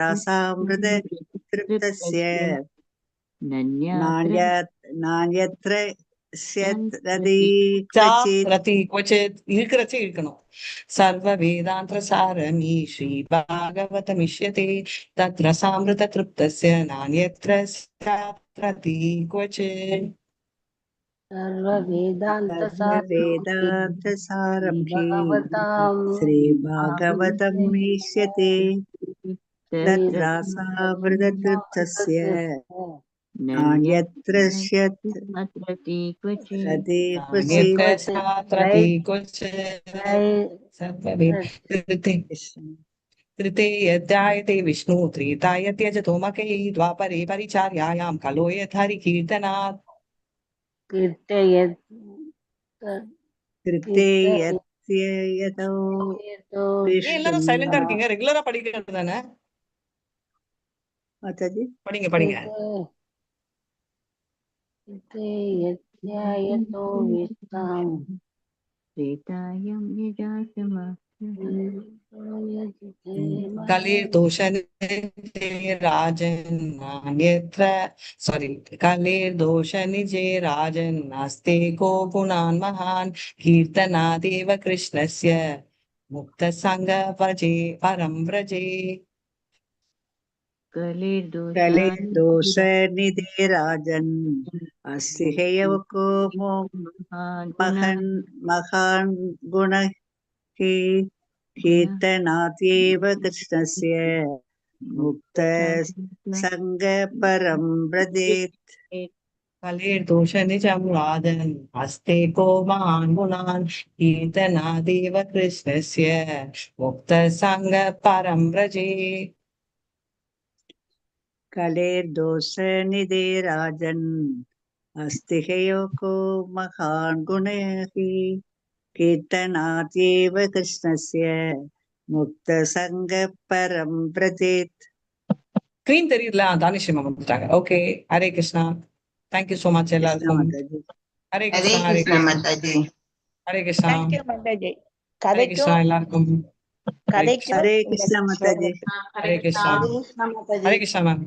रसामृत तृप्तस्य नान्यत्र ரதி क्वचित् இருக்கிறச்சே இருக்கணும். சர்வ வேதாந்த சாரணி ஸ்ரீ பாகவதமிஷ்யதே தத் ரசாமிருத திருப்தஸ்ய நான்யத்ர ரதி क्वचित्. सर्व वेदांत सारभि श्री भागवतमीष्यते तत् रसामृततृप्तस्य नान्यत्र रति क्वचित्. तृतीयायते विष्णु त्रेताय त्यजतो मकै द्वापरे परिचार्यायां कलो यथारि कीर्तनात्. எல்லாரும் சைலண்டா இருக்கீங்க. ரெகுலரா படிக்கிறது தானே? படிங்க படிங்க. कलेर दोषन निजे राजन नास्ते को गुणान् महान् कीर्तनादेव कृष्णस्य मुक्त संग भजे परं व्रजे. कलेर्दोष निधे राजन् अस्ति हेयको महान् गुणः कीर्तनात्येव कृष्णस्य मुक्त संग परं व्रजेत्. कलेर्दोष निजं राजन् अस्ते को महान् गुणान् कीर्तनादेव कृष्णस्य मुक्त संग परं व्रजेत्. कलेर्दोष निधे राजन् अस्ति हेयको महान् गुणः कीर्तनात्येव कृष्णस्य मुक्त संग परं व्रजेत्. ஸ்கிரீன் தெரியல. தானிஷிமா வந்துட்டாங்க. Okay, Hare Krishna. Thank you so much எல்லாருக்கும். ஹரே கிருஷ்ணா. ஹரே கிருஷ்ணா. ஹரே கிருஷ்ணா. ஹரே கிருஷ்ணா எல்லாருக்கும். ஹரே கிருஷ்ணா மாதாஜி. ஹரே கிருஷ்ணா. ஹரே கிருஷ்ணா மேம்.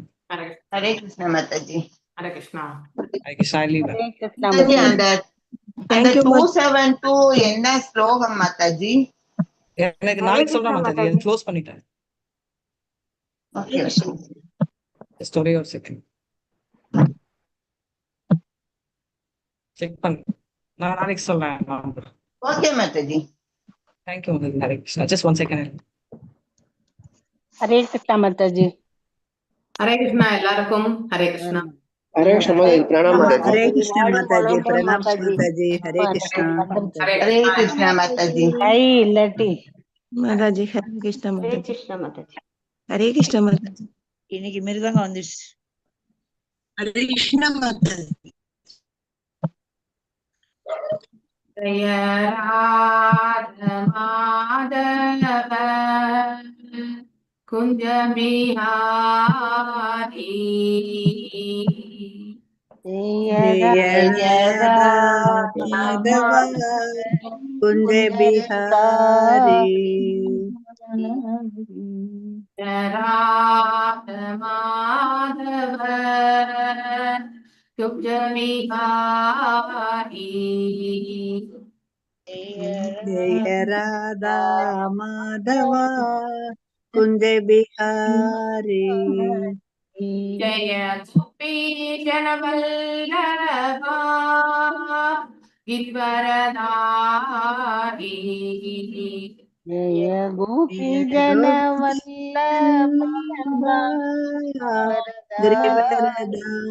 ஹரே கிருஷ்ணா மாதாஜி. ஹரே கிருஷ்ணா. ஹரே கிருஷ்ணா. லீவ். அந்த 272 என்ன ஸ்லோகம் மாதாஜி? எனக்கு நாளைக்கு சொல்றேன் மாதாஜி. அதை க்ளோஸ் பண்ணிட்டேன். ஓகே ஸ்டோரி ஒரு செகண்ட் செக் பண்ணு. நான் நாளைக்கு சொல்றேன். Okay Mataji. Thank you Mataji. Hare Krishna. Just 1 second. Hare Krishna Mataji. Hare Krishna எல்லாருக்கும். ஹரே கிருஷ்ணா. ஹரே கிருஷ்ணா மாதாஜி. பிரணாம் மாதாஜி. ஹரே கிருஷ்ணா மாதாஜி. பிரணாம் மாதாஜி. ஹரே கிருஷ்ணா. ஹரே கிருஷ்ணா மாதாஜி. ஹை இல்லட்டி மாதாஜி. ஹரே கிருஷ்ணா ஹரே மாதாஜி. கிருஷ்ணா மாதாஜி. ஹரே கிருஷ்ணா மாதாஜி. இன்னைக்கு மிருதங்க வந்துருச்சு. ஹரே கிருஷ்ணா மாதாஜி. ஜய ராத மாதவ குஞ்ச பிஹாரி जय राधा माधव कुंज बिहारी. राध माधव कुंज बिहारी. जय राधा माधव कुंज बिहारी. जय गोपी जनवल्लभा गिरिवरधारी. जय गोपी जन वल्लभा गिरिवरधारी.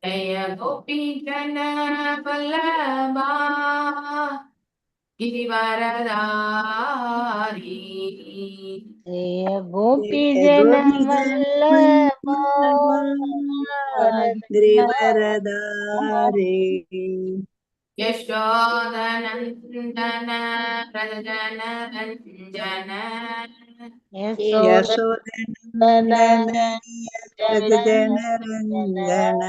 जय गोपी जन वल्लभा गिरिवरधारी. जय गोपी जन वल्लभा गिरिवरधारी. यशोदनन्दन व्रजन रञ्जन यशोदनन्दन व्रजन रञ्जन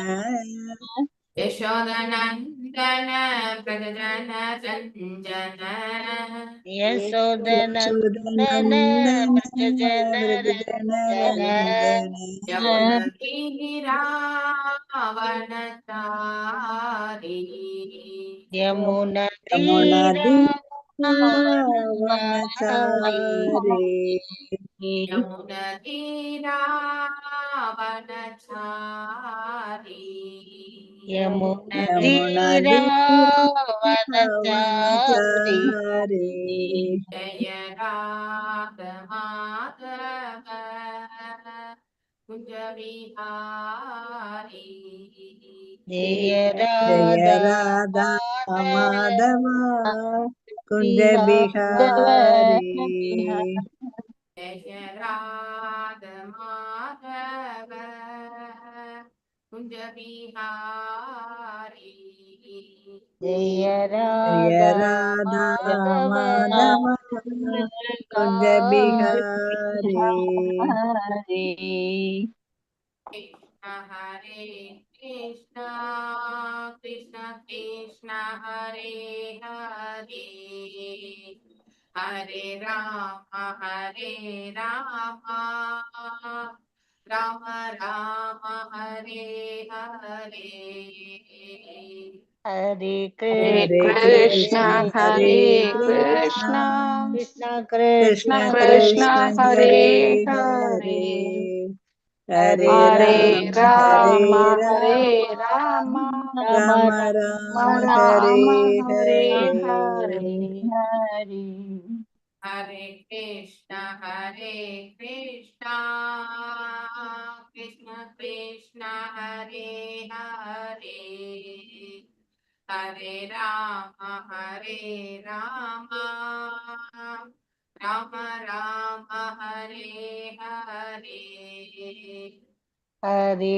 यशोदनन्दन प्रजनन रञ्जन यशोदनन्दन व्रजजन रञ्जन यमुनतीरावनचारी यमुनातीरावनचारे यमुनतीरावनचारी यमुनतीरावनचारी जय राधमाधव कुञ्ज विहारी जय जय राधा राधा माधव कुंज माधव बिहारी जय राधमाधव कुञ्ज विहारी जय जय राधा राधा माधव माधव कुंज बिहारी कृष्ण हरे कृष्ण कृष्ण कृष्ण हरे हरे हरे राम राम राम हरे हरे हरे हरे कृष्ण कृष्ण हरे कृष्ण कृष्ण कृष्ण कृष्ण कृष्ण हरे हरे हरे हरे हरे हरे राम राम राम राम राम राम राम हरे हरे हरे हरे हरे कृष्ण कृष्ण कृष्ण हरे हरे हरे राम राम राम हरे हरे हरे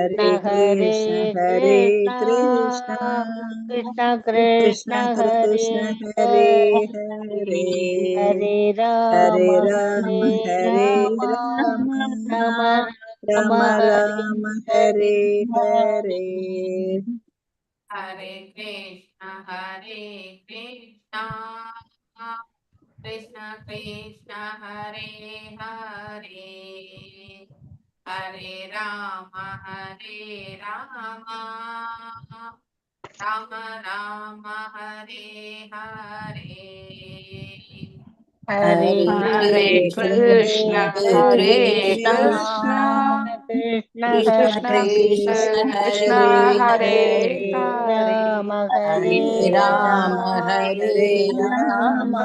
हरे कृष्ण हरे कृष्ण कृष्ण कृष्ण कृष्ण हरे कृष्ण हरे हरे हरे हरे हरे राम राम हरे राम राम राम राम हरे राम हरे हरे हरे हरे कृष्ण कृष्ण कृष्ण हरे हरे हरे राम राम राम हरे हरे हरे हरे कृष्ण हरे हरे कृष्ण कृष्ण कृष्ण हरे कृष्ण हरे हरे राम हरे हरे राम राम हरे राम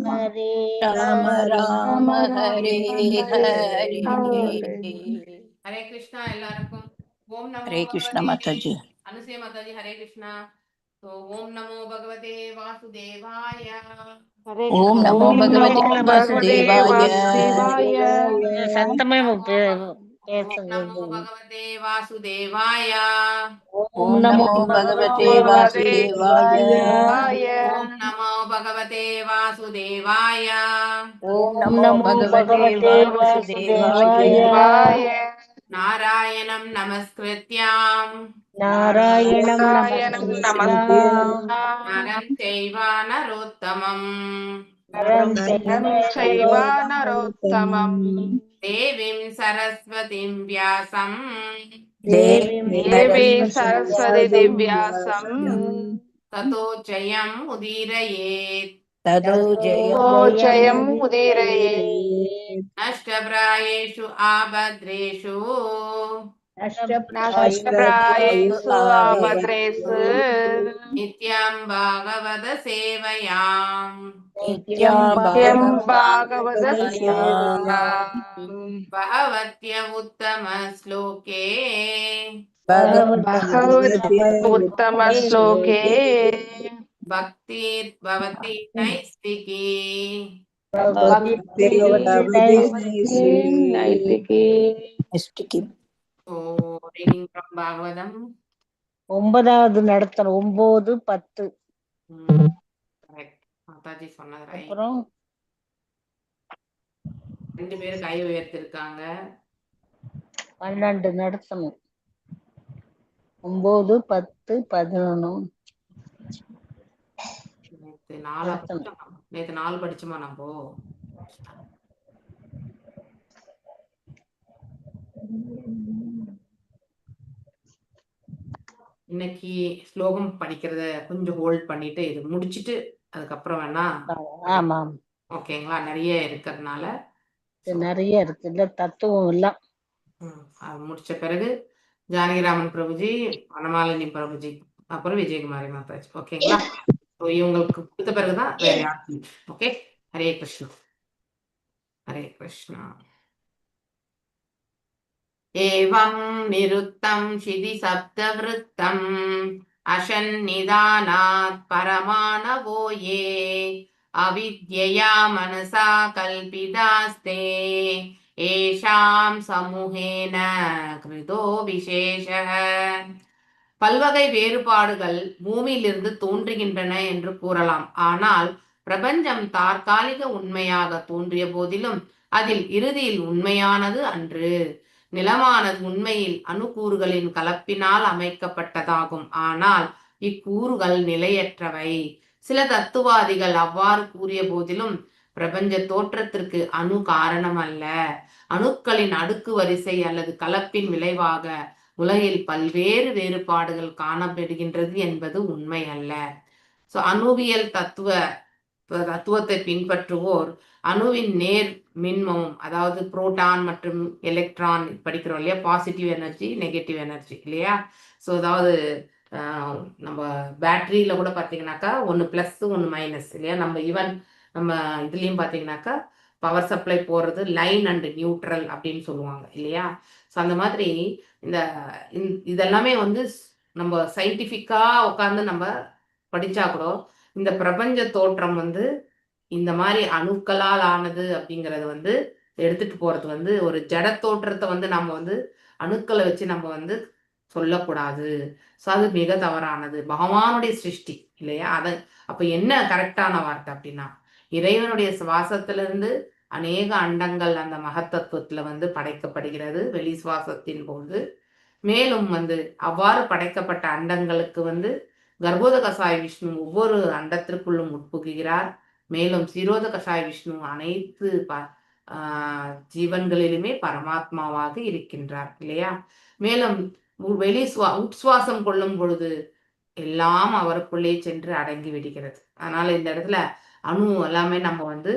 हरे राम राम हरे हरे हरे हरे कृष्णा எல்லாருக்கும் ஓம் நமோ हरे कृष्ण भगवते माताजी। अनुसुया माताजी हरे कृष्णा तो ओम नमो भगवते वासुदेवाय ओम नमो ओम भगवते नमो वासुदेवाय। சத்தமே ओम பேசுங்க नमो भगवते वासुदेवाय ओम ओम नमो नमो भगवते भगवते वासुदेवाय। वासुदेवाय ओम नमो भगवते वासुदेवाय ओम ओम नमो नमो भगवते भगवते वासुदेवाय। वासुदेवाय नारायणं नमस्कृत्यां नारायणं नमस्कृत्य नमस्कृत्य नरं चैव नरोत्तमं नरं नरं चैव चैव नरोत्तमम् देवीं सरस्वतीं व्यासं देवीं देवीं सरस्वतीं सरस्वतीं व्यासम् ततो जयमुदीरयेत् तदो ततो जयम् जयमुदीरयेत् नष्टप्रायेषु आभद्रेषु नष्टप्रायेषु नष्टप्रायेषु आभद्रेषु आभद्रेषु नित्यां Bhagavat सेवयाम् नित्यां भागवतसेवयाम्। भगवत्य उत्तमश्लोके भगवद्गीते उत्तमश्लोके भक्तिर्भवति नैष्टिकी भक्तिर्भवति नैष्ठिकी So, reading from Bhagavatam. 9வது நடத்தணும் 9, 10 Correct. மாதாஜி சொன்னது right. அப்புறம் 2 பேரும் கை உயர்த்திருக்காங்க. 12 நடத்தணும் 9, 10, 11 நேத்து 4 படிச்சோம். நேத்து 4 படிச்சோமா நம்ம? இன்னைக்கு ஸ்லோகம் படிக்கிறத கொஞ்சம் ஹோல்ட் பண்ணிட்டு இது முடிச்சிட்டு அதுக்கப்புறம் வேணா ஆமா ஓகேங்களா? நிறைய இருக்கிறதுனால நிறைய இருக்கு இல்ல தத்துவம் எல்லாம். அது முடிச்ச பிறகு ஜானகிராமன் பிரபுஜி, வனமாலினி பிரபுஜி, அப்புறம் விஜயகுமாரி மாதாஜி. ஓகேங்களா? இவங்களுக்கு கொடுத்த பிறகுதான் வேற யாருக்கும். ஓகே, ஹரே கிருஷ்ணா. ஹரே கிருஷ்ணா. ஏவம் நிருத்தம் சிதி சப்தவிருத்தம் அசன்னிதானாத் பரமானவோ யே அவித்யயா மனசா கல்பிதாஸ்தே ஏஷாம் சமூகேன கிருதோ விசேஷः. பல்வகை வேறுபாடுகள் பூமியிலிருந்து தோன்றுகின்றன என்று கூறலாம். ஆனால் பிரபஞ்சம் தற்காலிக உண்மையாக தோன்றிய போதிலும் அதில் இறுதியில் உண்மையானது அன்று. நிலமானது உண்மையில் அணுக்கூறுகளின் கலப்பினால் அமைக்கப்பட்டதாகும். ஆனால் இக்கூறுகள் நிலையற்றவை. சில தத்துவாதிகள் அவ்வாறு கூறிய போதிலும் பிரபஞ்ச தோற்றத்திற்கு அணு காரணம் அல்ல. அணுக்களின் அடுக்கு வரிசை அல்லது கலப்பின் விளைவாக உலகில் பல்வேறு வேறுபாடுகள் காணப்படுகின்றது என்பது உண்மை அல்ல. ஸோ அணுவியல் தத்துவத்தை பின்பற்றுவோர் அணுவின் நேர் மின்மம், அதாவது புரோட்டான் மற்றும் எலக்ட்ரான் படிக்கிறோம் இல்லையா, பாசிட்டிவ் எனர்ஜி நெகட்டிவ் எனர்ஜி இல்லையா. ஸோ அதாவது நம்ம பேட்டரியில கூட பார்த்தீங்கன்னாக்கா ஒன்று ப்ளஸ் ஒன்று மைனஸ் இல்லையா. நம்ம ஈவன் நம்ம இதுலேயும் பார்த்தீங்கன்னாக்கா பவர் சப்ளை போடுறது லைன் அண்ட் நியூட்ரல் அப்படின்னு சொல்லுவாங்க இல்லையா. ஸோ அந்த மாதிரி இதெல்லாமே வந்து நம்ம சயின்டிஃபிக்காக உட்காந்து நம்ம படித்தா கூட இந்த பிரபஞ்ச தோற்றம் வந்து இந்த மாதிரி அணுக்களால் ஆனது அப்படிங்கிறது வந்து எடுத்துட்டு போறது வந்து ஒரு ஜட தோற்றத்தை வந்து நம்ம வந்து அணுக்களை வச்சு நம்ம வந்து சொல்லக்கூடாது. ஸோ அது மிக தவறானது. பகவானுடைய சிருஷ்டி இல்லையா. அப்ப என்ன கரெக்டான வார்த்தை அப்படின்னா, இறைவனுடைய சுவாசத்திலிருந்து அநேக அண்டங்கள் அந்த மகத்தத்துவத்துல வந்து படைக்கப்படுகிறது வெளி சுவாசத்தின் போது. மேலும் வந்து அவ்வாறு படைக்கப்பட்ட அண்டங்களுக்கு வந்து கர்ப்போத கசாய விஷ்ணு ஒவ்வொரு அண்டத்திற்குள்ளும் உட்புகுகிறார். மேலும் சீரோத கஷாய விஷ்ணு அனைத்து ஜீவன்களிலுமே பரமாத்மாவாக இருக்கின்றார் இல்லையா. மேலும் உட்சுவாசம் கொள்ளும் பொழுது எல்லாம் அவருக்குள்ளே சென்று அடங்கி விடுகிறது. அதனால இந்த இடத்துல அணு எல்லாமே நம்ம வந்து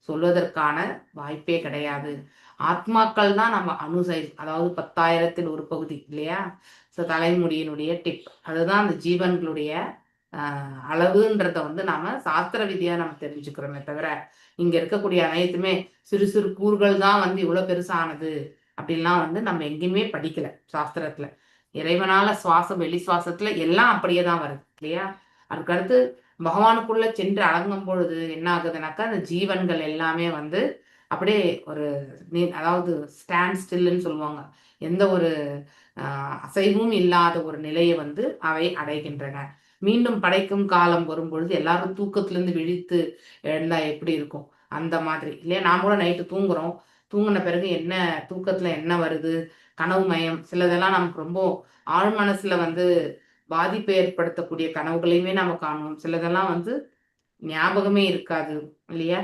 சொல்வதற்கான வாய்ப்பே கிடையாது. ஆத்மாக்கள் தான் நம்ம அணு சைஸ், அதாவது 10,000ல் ஒரு பகுதி இல்லையா. ஸோ தலைமுடியினுடைய டிப், அதுதான் அந்த ஜீவன்களுடைய அளவுன்றத வந்து நாம சாஸ்திர விதியா நம்ம தெரிஞ்சுக்கிறோமே தவிர இங்க இருக்கக்கூடிய அனைத்துமே சிறு சிறு கூறுகள் தான் வந்து இவ்வளவு பெருசானது அப்படின்லாம் வந்து நம்ம எங்கேயுமே படிக்கல சாஸ்திரத்துல. இறைவனால சுவாசம் வெளி சுவாசத்துல எல்லாம் அப்படியே தான் வருது இல்லையா. அதுக்கடுத்து பகவானுக்குள்ள சென்று அடங்கும் பொழுது என்ன ஆகுதுனாக்கா அந்த ஜீவன்கள் எல்லாமே வந்து அப்படியே ஒரு அதாவது ஸ்டாண்ட் ஸ்டில்லுன்னு சொல்லுவாங்க, எந்த ஒரு அசைவும் இல்லாத ஒரு நிலையை வந்து அவை அடைகின்றன. மீண்டும் படைக்கும் காலம் வரும்பொழுது எல்லாரும் தூக்கத்திலிருந்து விழித்து எழுந்தா எப்படி இருக்கும் அந்த மாதிரி இல்லையா. நாம் கூட நைட்டு தூங்குறோம், தூங்கின பிறகு என்ன தூக்கத்துல என்ன வருது, கனவு மயம், சிலதெல்லாம் நமக்கு ரொம்ப ஆழ் மனசுல வந்து பாதிப்பை ஏற்படுத்தக்கூடிய கனவுகளையுமே நம்ம காணுவோம். சிலதெல்லாம் வந்து ஞாபகமே இருக்காது இல்லையா.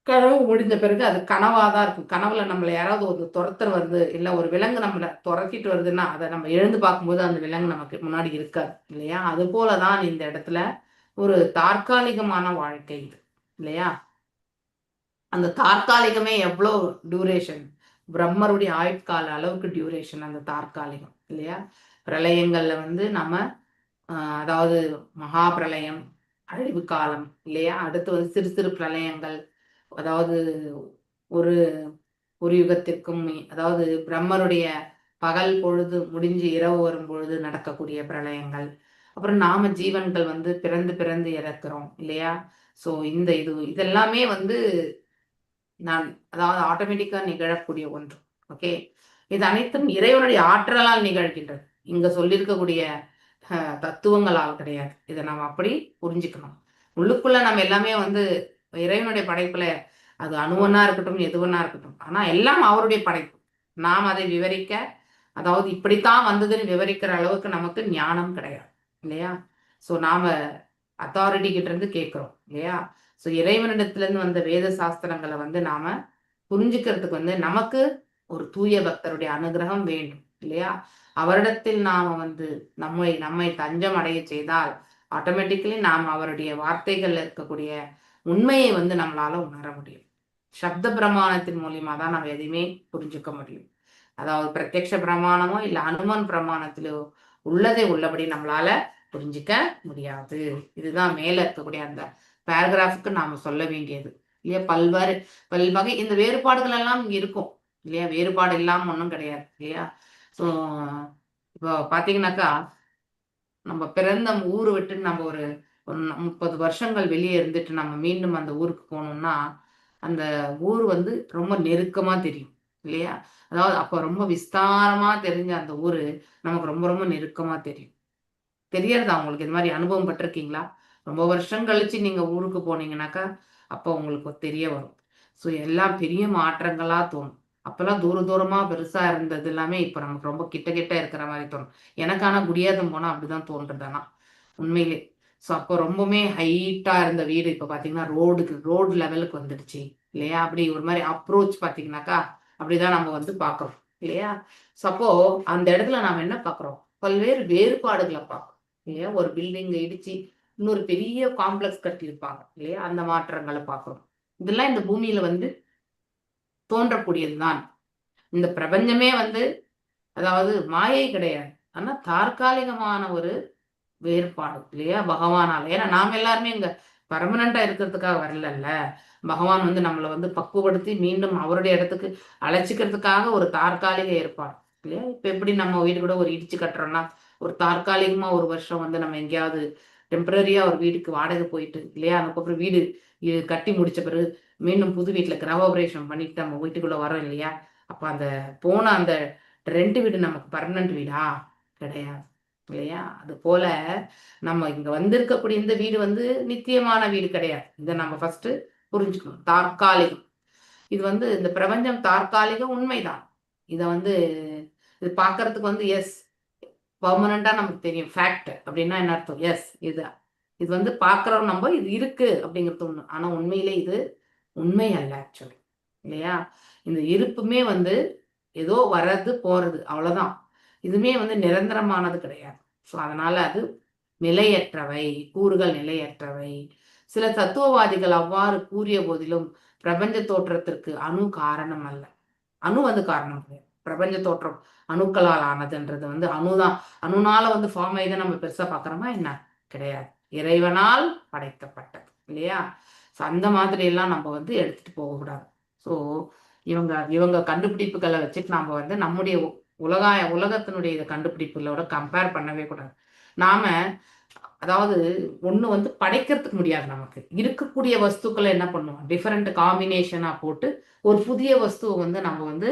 கனவு முடிந்த பிறகு அது கனவாதான் இருக்கும். கனவுல நம்மள யாராவது ஒரு துரத்தர் வருது, இல்லை ஒரு விலங்கு நம்மள துரத்திட்டு வருதுன்னா அதை நம்ம எழுந்து பார்க்கும்போது அந்த விலங்கு நமக்கு முன்னாடி இருக்காது இல்லையா. அது போலதான் இந்த இடத்துல ஒரு தற்காலிகமான வாழ்க்கை இது இல்லையா. அந்த தற்காலிகமே எவ்வளோ டியூரேஷன், பிரம்மருடைய ஆயுட்கால அளவுக்கு டியூரேஷன் அந்த தற்காலிகம் இல்லையா. பிரளயங்கள்ல வந்து நம்ம அதாவது மகா பிரளயம், அழிவு காலம் இல்லையா. அடுத்து வந்து சிறு சிறு பிரளயங்கள், அதாவது ஒரு ஒரு யுகத்திற்கும், அதாவது பிரம்மருடைய பகல் பொழுது முடிஞ்சு இரவு வரும் பொழுது நடக்கக்கூடிய பிரளயங்கள், அப்புறம் நாம ஜீவன்கள் வந்து பிறந்து பிறந்து இறக்குறோம் இல்லையா. ஸோ இதெல்லாமே வந்து அதாவது ஆட்டோமேட்டிக்கா நிகழக்கூடிய ஒன்று. ஓகே, இது அனைத்தும் இறைவனுடைய ஆற்றலால் நிகழ்கின்றது. இங்க சொல்லியிருக்கக்கூடிய தத்துவங்களால் கிடையாது. இதை நம்ம அப்படி புரிஞ்சுக்கணும். உள்ளுக்குள்ள நம்ம எல்லாமே வந்து இறைவனுடைய படைப்புல, அது அணுவனா இருக்கட்டும் எதுவனா இருக்கட்டும், ஆனா எல்லாம் அவருடைய படைப்பு. நாம் அதை விவரிக்க அதாவது இப்படித்தான் வந்ததுன்னு விவரிக்கிற அளவுக்கு நமக்கு ஞானம் கிடையாது இல்லையா. ஸோ நாம அத்தாரிட்டி கிட்ட இருந்து கேட்கிறோம் இல்லையா. ஸோ இறைவனிடத்துல இருந்து வந்த வேத சாஸ்திரங்களை வந்து நாம புரிஞ்சுக்கிறதுக்கு வந்து நமக்கு ஒரு தூய பக்தருடைய அனுகிரகம் வேண்டும் இல்லையா. அவரிடத்தில் நாம வந்து நம்மை தஞ்சம் அடைய செய்தால் ஆட்டோமேட்டிக்கலி நாம் அவருடைய வார்த்தைகள்ல இருக்கக்கூடிய உண்மையை வந்து நம்மளால உணர முடியும். சப்த பிரமாணத்தின் மூலியமா தான் நம்ம எதையுமே புரிஞ்சுக்க முடியும். அதாவது பிரத்யக்ஷ பிரமாணமோ இல்லை அனுமன் பிரமாணத்திலோ உள்ளதை உள்ளபடி நம்மளால புரிஞ்சுக்க முடியாது. இதுதான் மேல இருக்கக்கூடிய அந்த பேராகிராஃபுக்கு நாம சொல்ல வேண்டியது இல்லையா. பல்வகை இந்த வேறுபாடுகள் எல்லாம் இங்க இருக்கும் இல்லையா. வேறுபாடு இல்லாம ஒன்றும் கிடையாது இல்லையா. ஸோ இப்போ பாத்தீங்கன்னாக்கா நம்ம பிறந்த ஊரை விட்டு நம்ம ஒரு 30 வருஷங்கள் வெளியே இருந்துட்டு நம்ம மீண்டும் அந்த ஊருக்கு போகணும்னா அந்த ஊர் வந்து ரொம்ப நெருக்கமா தெரியும் இல்லையா. அதாவது அப்ப ரொம்ப விஸ்தாரமா தெரிஞ்ச அந்த ஊரு நமக்கு ரொம்ப ரொம்ப நெருக்கமா தெரியும். தெரியறதா உங்களுக்கு? இது மாதிரி அனுபவம் பட்டிருக்கீங்களா? ரொம்ப வருஷம் கழிச்சு நீங்க ஊருக்கு போனீங்கன்னாக்கா அப்போ உங்களுக்கு தெரிய வரும். ஸோ எல்லாம் பெரிய மாற்றங்களா தோணும். அப்பெல்லாம் தூரமா பெருசா இருந்தது எல்லாமே இப்ப நமக்கு ரொம்ப கிட்ட இருக்கிற மாதிரி தோணும். எனக்கான குடியாதம் போனா அப்படிதான் தோன்றுதானா உண்மையிலே. ஸோ அப்போ ரொம்பவுமே ஹைட்டா இருந்த வீடு இப்ப பாத்தீங்கன்னா ரோடு லெவலுக்கு வந்துடுச்சு இல்லையா. அப்படி ஒரு மாதிரி அப்ரோச் பாத்தீங்கன்னாக்கா அப்படிதான் நம்ம வந்து பாக்குறோம் இல்லையா. ஸோ அப்போ அந்த இடத்துல நாம என்ன பாக்குறோம்? பல்வேறு வேறுபாடுகளை பார்க்கறோம் இல்லையா. ஒரு பில்டிங் இடிச்சு இன்னொரு பெரிய காம்ப்ளெக்ஸ் கட்டியிருப்பாங்க இல்லையா. அந்த மாற்றங்களை பார்க்கிறோம். இதெல்லாம் இந்த பூமியில வந்து தோன்றக்கூடியதுதான். இந்த பிரபஞ்சமே வந்து அதாவது மாயை கிடையாது, ஆனா தற்காலிகமான ஒரு வேறுபாடு இல்லையா பகவானால. ஏன்னா நாம எல்லாருமே இங்க பர்மனண்டா இருக்கிறதுக்காக வரலல்ல. பகவான் வந்து நம்மளை வந்து பக்குவப்படுத்தி மீண்டும் அவருடைய இடத்துக்கு அழைச்சிக்கிறதுக்காக ஒரு தற்காலிக ஏற்பாடு இல்லையா. இப்ப எப்படி நம்ம வீடு கூட ஒரு இடிச்சு கட்டுறோம்னா ஒரு தற்காலிகமா ஒரு வருஷம் வந்து நம்ம எங்கேயாவது டெம்பரரியா ஒரு வீட்டுக்கு வாடகை போயிட்டு இல்லையா. அதுக்கப்புறம் வீடு கட்டி முடிச்ச பிறகு மீண்டும் புது வீட்டுல கிரகோபரேஷன் பண்ணிட்டு நம்ம வீட்டுக்குள்ள வரோம் இல்லையா. அப்ப அந்த போன அந்த ரெண்ட் வீடு நமக்கு பர்மனன்ட் வீடா கிடையாது இல்லையா. அது போல நம்ம இங்க வந்திருக்கக்கூடிய இந்த வீடு வந்து நித்தியமான வீடு கிடையாது. இதை நம்ம ஃபர்ஸ்ட் புரிஞ்சுக்கணும். தற்காலிகம். இது வந்து இந்த பிரபஞ்சம் தற்காலிக உண்மைதான். இதை வந்து இது பார்க்கறதுக்கு வந்து எஸ் பர்மனண்டா நமக்கு தெரியும். ஃபேக்ட் அப்படின்னா என்ன அர்த்தம்? எஸ் இது வந்து பார்க்குறோம் நம்ம, இது இருக்கு அப்படிங்கிறது ஒண்ணு. ஆனா உண்மையிலே இது உண்மை அல்ல ஆக்சுவலி இல்லையா. இந்த இருப்புமே வந்து ஏதோ வர்றது போறது அவ்வளவுதான். இதுமே வந்து நிரந்தரமானது கிடையாது. ஸோ அதனால அது நிலையற்றவை, கூறுகள் நிலையற்றவை. சில தத்துவவாதிகள் அவ்வாறு கூறிய போதிலும் பிரபஞ்ச தோற்றத்திற்கு அணு காரணம் அல்ல. அணு வந்து காரணம் கிடையாது. பிரபஞ்ச தோற்றம் அணுக்களால் ஆனதுன்றது வந்து அணுதான். அணுனால வந்து ஃபார்ம் ஆகி நம்ம பெருசா பாக்குறோமா என்ன? கிடையாது. இறைவனால் படைக்கப்பட்டது இல்லையா. ஸோ அந்த மாதிரி எல்லாம் நம்ம வந்து எடுத்துட்டு போகக்கூடாது. ஸோ இவங்க கண்டுபிடிப்புகளை வச்சுட்டு நாம வந்து நம்முடைய உலகத்தினுடைய இதை கண்டுபிடிப்புகளோட கம்பேர் பண்ணவே கூடாது. நாம அதாவது ஒண்ணு வந்து படைக்கிறதுக்கு முடியாது. நமக்கு இருக்கக்கூடிய வஸ்துக்களை என்ன பண்ணுவோம்? டிஃபரெண்ட் காம்பினேஷனா போட்டு ஒரு புதிய வஸ்துவை வந்து நம்ம வந்து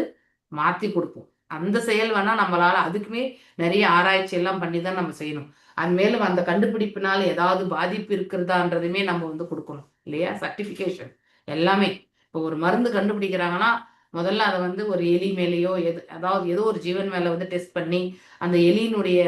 மாத்தி கொடுப்போம். அந்த செயல் வேணா நம்மளால அதுக்குமே நிறைய ஆராய்ச்சி எல்லாம் பண்ணி தான் நம்ம செய்யணும். அது மேலும் அந்த கண்டுபிடிப்பினால ஏதாவது பாதிப்பு இருக்கிறதான்றதுமே நம்ம வந்து கொடுக்கணும் இல்லையா. சர்டிபிகேஷன் எல்லாமே. இப்போ ஒரு மருந்து கண்டுபிடிக்கிறாங்கன்னா முதல்ல அதை வந்து ஒரு எலி மேலேயோ அதாவது ஏதோ ஒரு ஜீவன் மேல வந்து டெஸ்ட் பண்ணி அந்த எலியினுடைய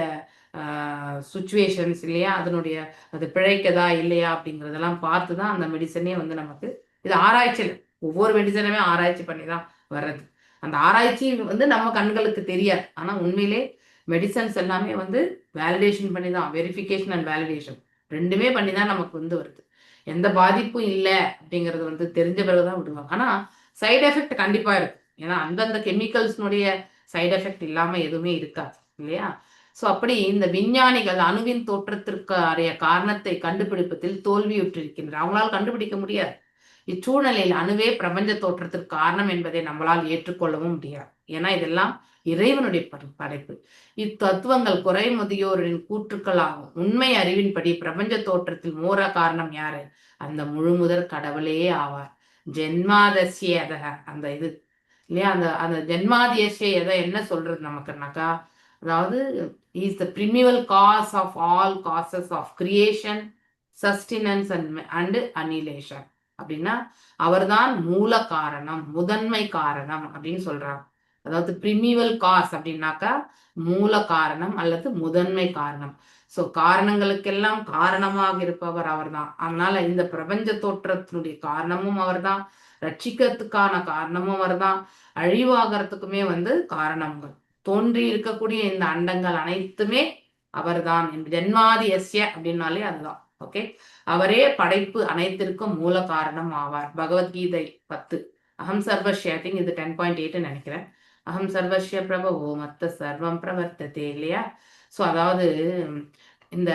சுச்சுவேஷன்ஸ் இல்லையா, அதனுடைய அது பிழைக்கதா இல்லையா அப்படிங்கிறதெல்லாம் பார்த்து தான் அந்த மெடிசனே வந்து நமக்கு இது ஆராய்ச்சியில் ஒவ்வொரு மெடிசனுமே ஆராய்ச்சி பண்ணி தான் வர்றது. அந்த ஆராய்ச்சி வந்து நம்ம கண்களுக்கு தெரியாது. ஆனா உண்மையிலே மெடிசன்ஸ் எல்லாமே வந்து வேலிடேஷன் பண்ணி தான், வெரிஃபிகேஷன் அண்ட் வேலிடேஷன் ரெண்டுமே பண்ணி தான் நமக்கு வந்து வருது. எந்த பாதிப்பும் இல்லை அப்படிங்கிறது வந்து தெரிஞ்ச பிறகுதான் விடுவாங்க. ஆனா சைடு எஃபெக்ட் கண்டிப்பா இருக்கு. ஏன்னா அந்தந்த கெமிக்கல்ஸ்னுடைய சைடு எஃபெக்ட் இல்லாம எதுவுமே இருக்காது இல்லையா. ஸோ அப்படி இந்த விஞ்ஞானிகள் அணுவின் தோற்றத்திற்கு அடைய காரணத்தை கண்டுபிடிப்பதில் தோல்வியுற்றிருக்கின்றனர். அவங்களால கண்டுபிடிக்க முடியாது. இச்சூழ்நிலையில் அணுவே பிரபஞ்ச தோற்றத்திற்கு காரணம் என்பதை நம்மளால் ஏற்றுக்கொள்ளவும் முடியாது. ஏன்னா இதெல்லாம் இறைவனுடைய படைப்பு. இத்தத்துவங்கள் குறைமுதியோரின் கூற்றுக்களாகும். உண்மை அறிவின்படி பிரபஞ்ச தோற்றத்தில் மூல காரணம் யாரு? அந்த முழுமுதற் கடவுளே ஆவார். ஜென்மாதசிய அந்த இது இல்லையா. அந்த ஜென்மாதியசிய எதை என்ன சொல்றது நமக்குனாக்கா, அதாவது is the primeval cause of all causes of creation, sustenance and annihilation. அப்படின்னா அவர்தான் மூல காரணம், முதன்மை காரணம் அப்படின்னு சொல்றாங்க அதாவது பிரிமிவல் காஸ் அப்படின்னாக்கா மூல காரணம் அல்லது முதன்மை காரணம். ஸோ காரணங்களுக்கெல்லாம் காரணமாக இருப்பவர் அவர்தான். அதனால இந்த பிரபஞ்ச தோற்றத்தினுடைய காரணமும் அவர்தான், ரட்சிக்கிறதுக்கான காரணமும் அவர்தான், அழிவாகிறதுக்குமே காரணங்கள். தோன்றி இருக்கக்கூடிய இந்த அண்டங்கள் அனைத்துமே அவர்தான். ஜென்மாதி எஸ்ய அப்படின்னாலே அதுதான். ஓகே, அவரே படைப்பு அனைத்திற்கும் மூல காரணம் ஆவார். பகவத்கீதை 10 அகம் சர்வஸ்ய, ஐ திங்க் இது 10.8 நினைக்கிறேன். அகம் சர்வஸ்ய பிரபவோ மத்த சர்வம் பிரவர்த்ததே, இல்லையா? ஸோ அதாவது இந்த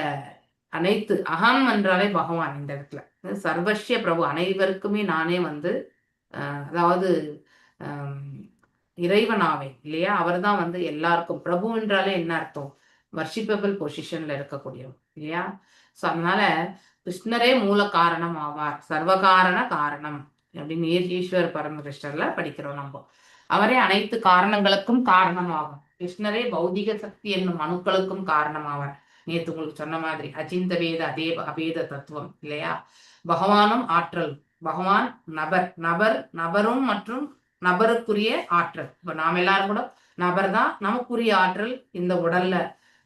அனைத்து அகம் என்றாலே பகவான், இந்த இடத்துல சர்வஸ்ய பிரபு அனைவருக்குமே நானே அதாவது இறைவனாவே, இல்லையா? அவர் தான் எல்லாருக்கும். பிரபு என்றாலே என்ன அர்த்தம்? வர்ஷிப்பபிள் பொசிஷன்ல இருக்கக்கூடியவர், இல்லையா? ஸோ அதனால கிருஷ்ணரே மூல காரணம் ஆவார், சர்வகாரண காரணம் அப்படின்னு ஈஸ்வர பரமகிருஷ்ணர்ல படிக்கிறோம் நம்ம. அவரே அனைத்து காரணங்களுக்கும் காரணமாகும். கிருஷ்ணரே பௌதிக சக்தி என்னும் அணுக்களுக்கும் காரணமாவார். நேற்று உங்களுக்கு சொன்ன மாதிரி அச்சிந்த வேத அதே அபேத தத்துவம், இல்லையா? பகவானும் ஆற்றல், பகவான் நபரும் மற்றும் நபருக்குரிய ஆற்றல். இப்ப நாம எல்லாரும் கூட நபர் தான், நமக்குரிய ஆற்றல் இந்த உடல்ல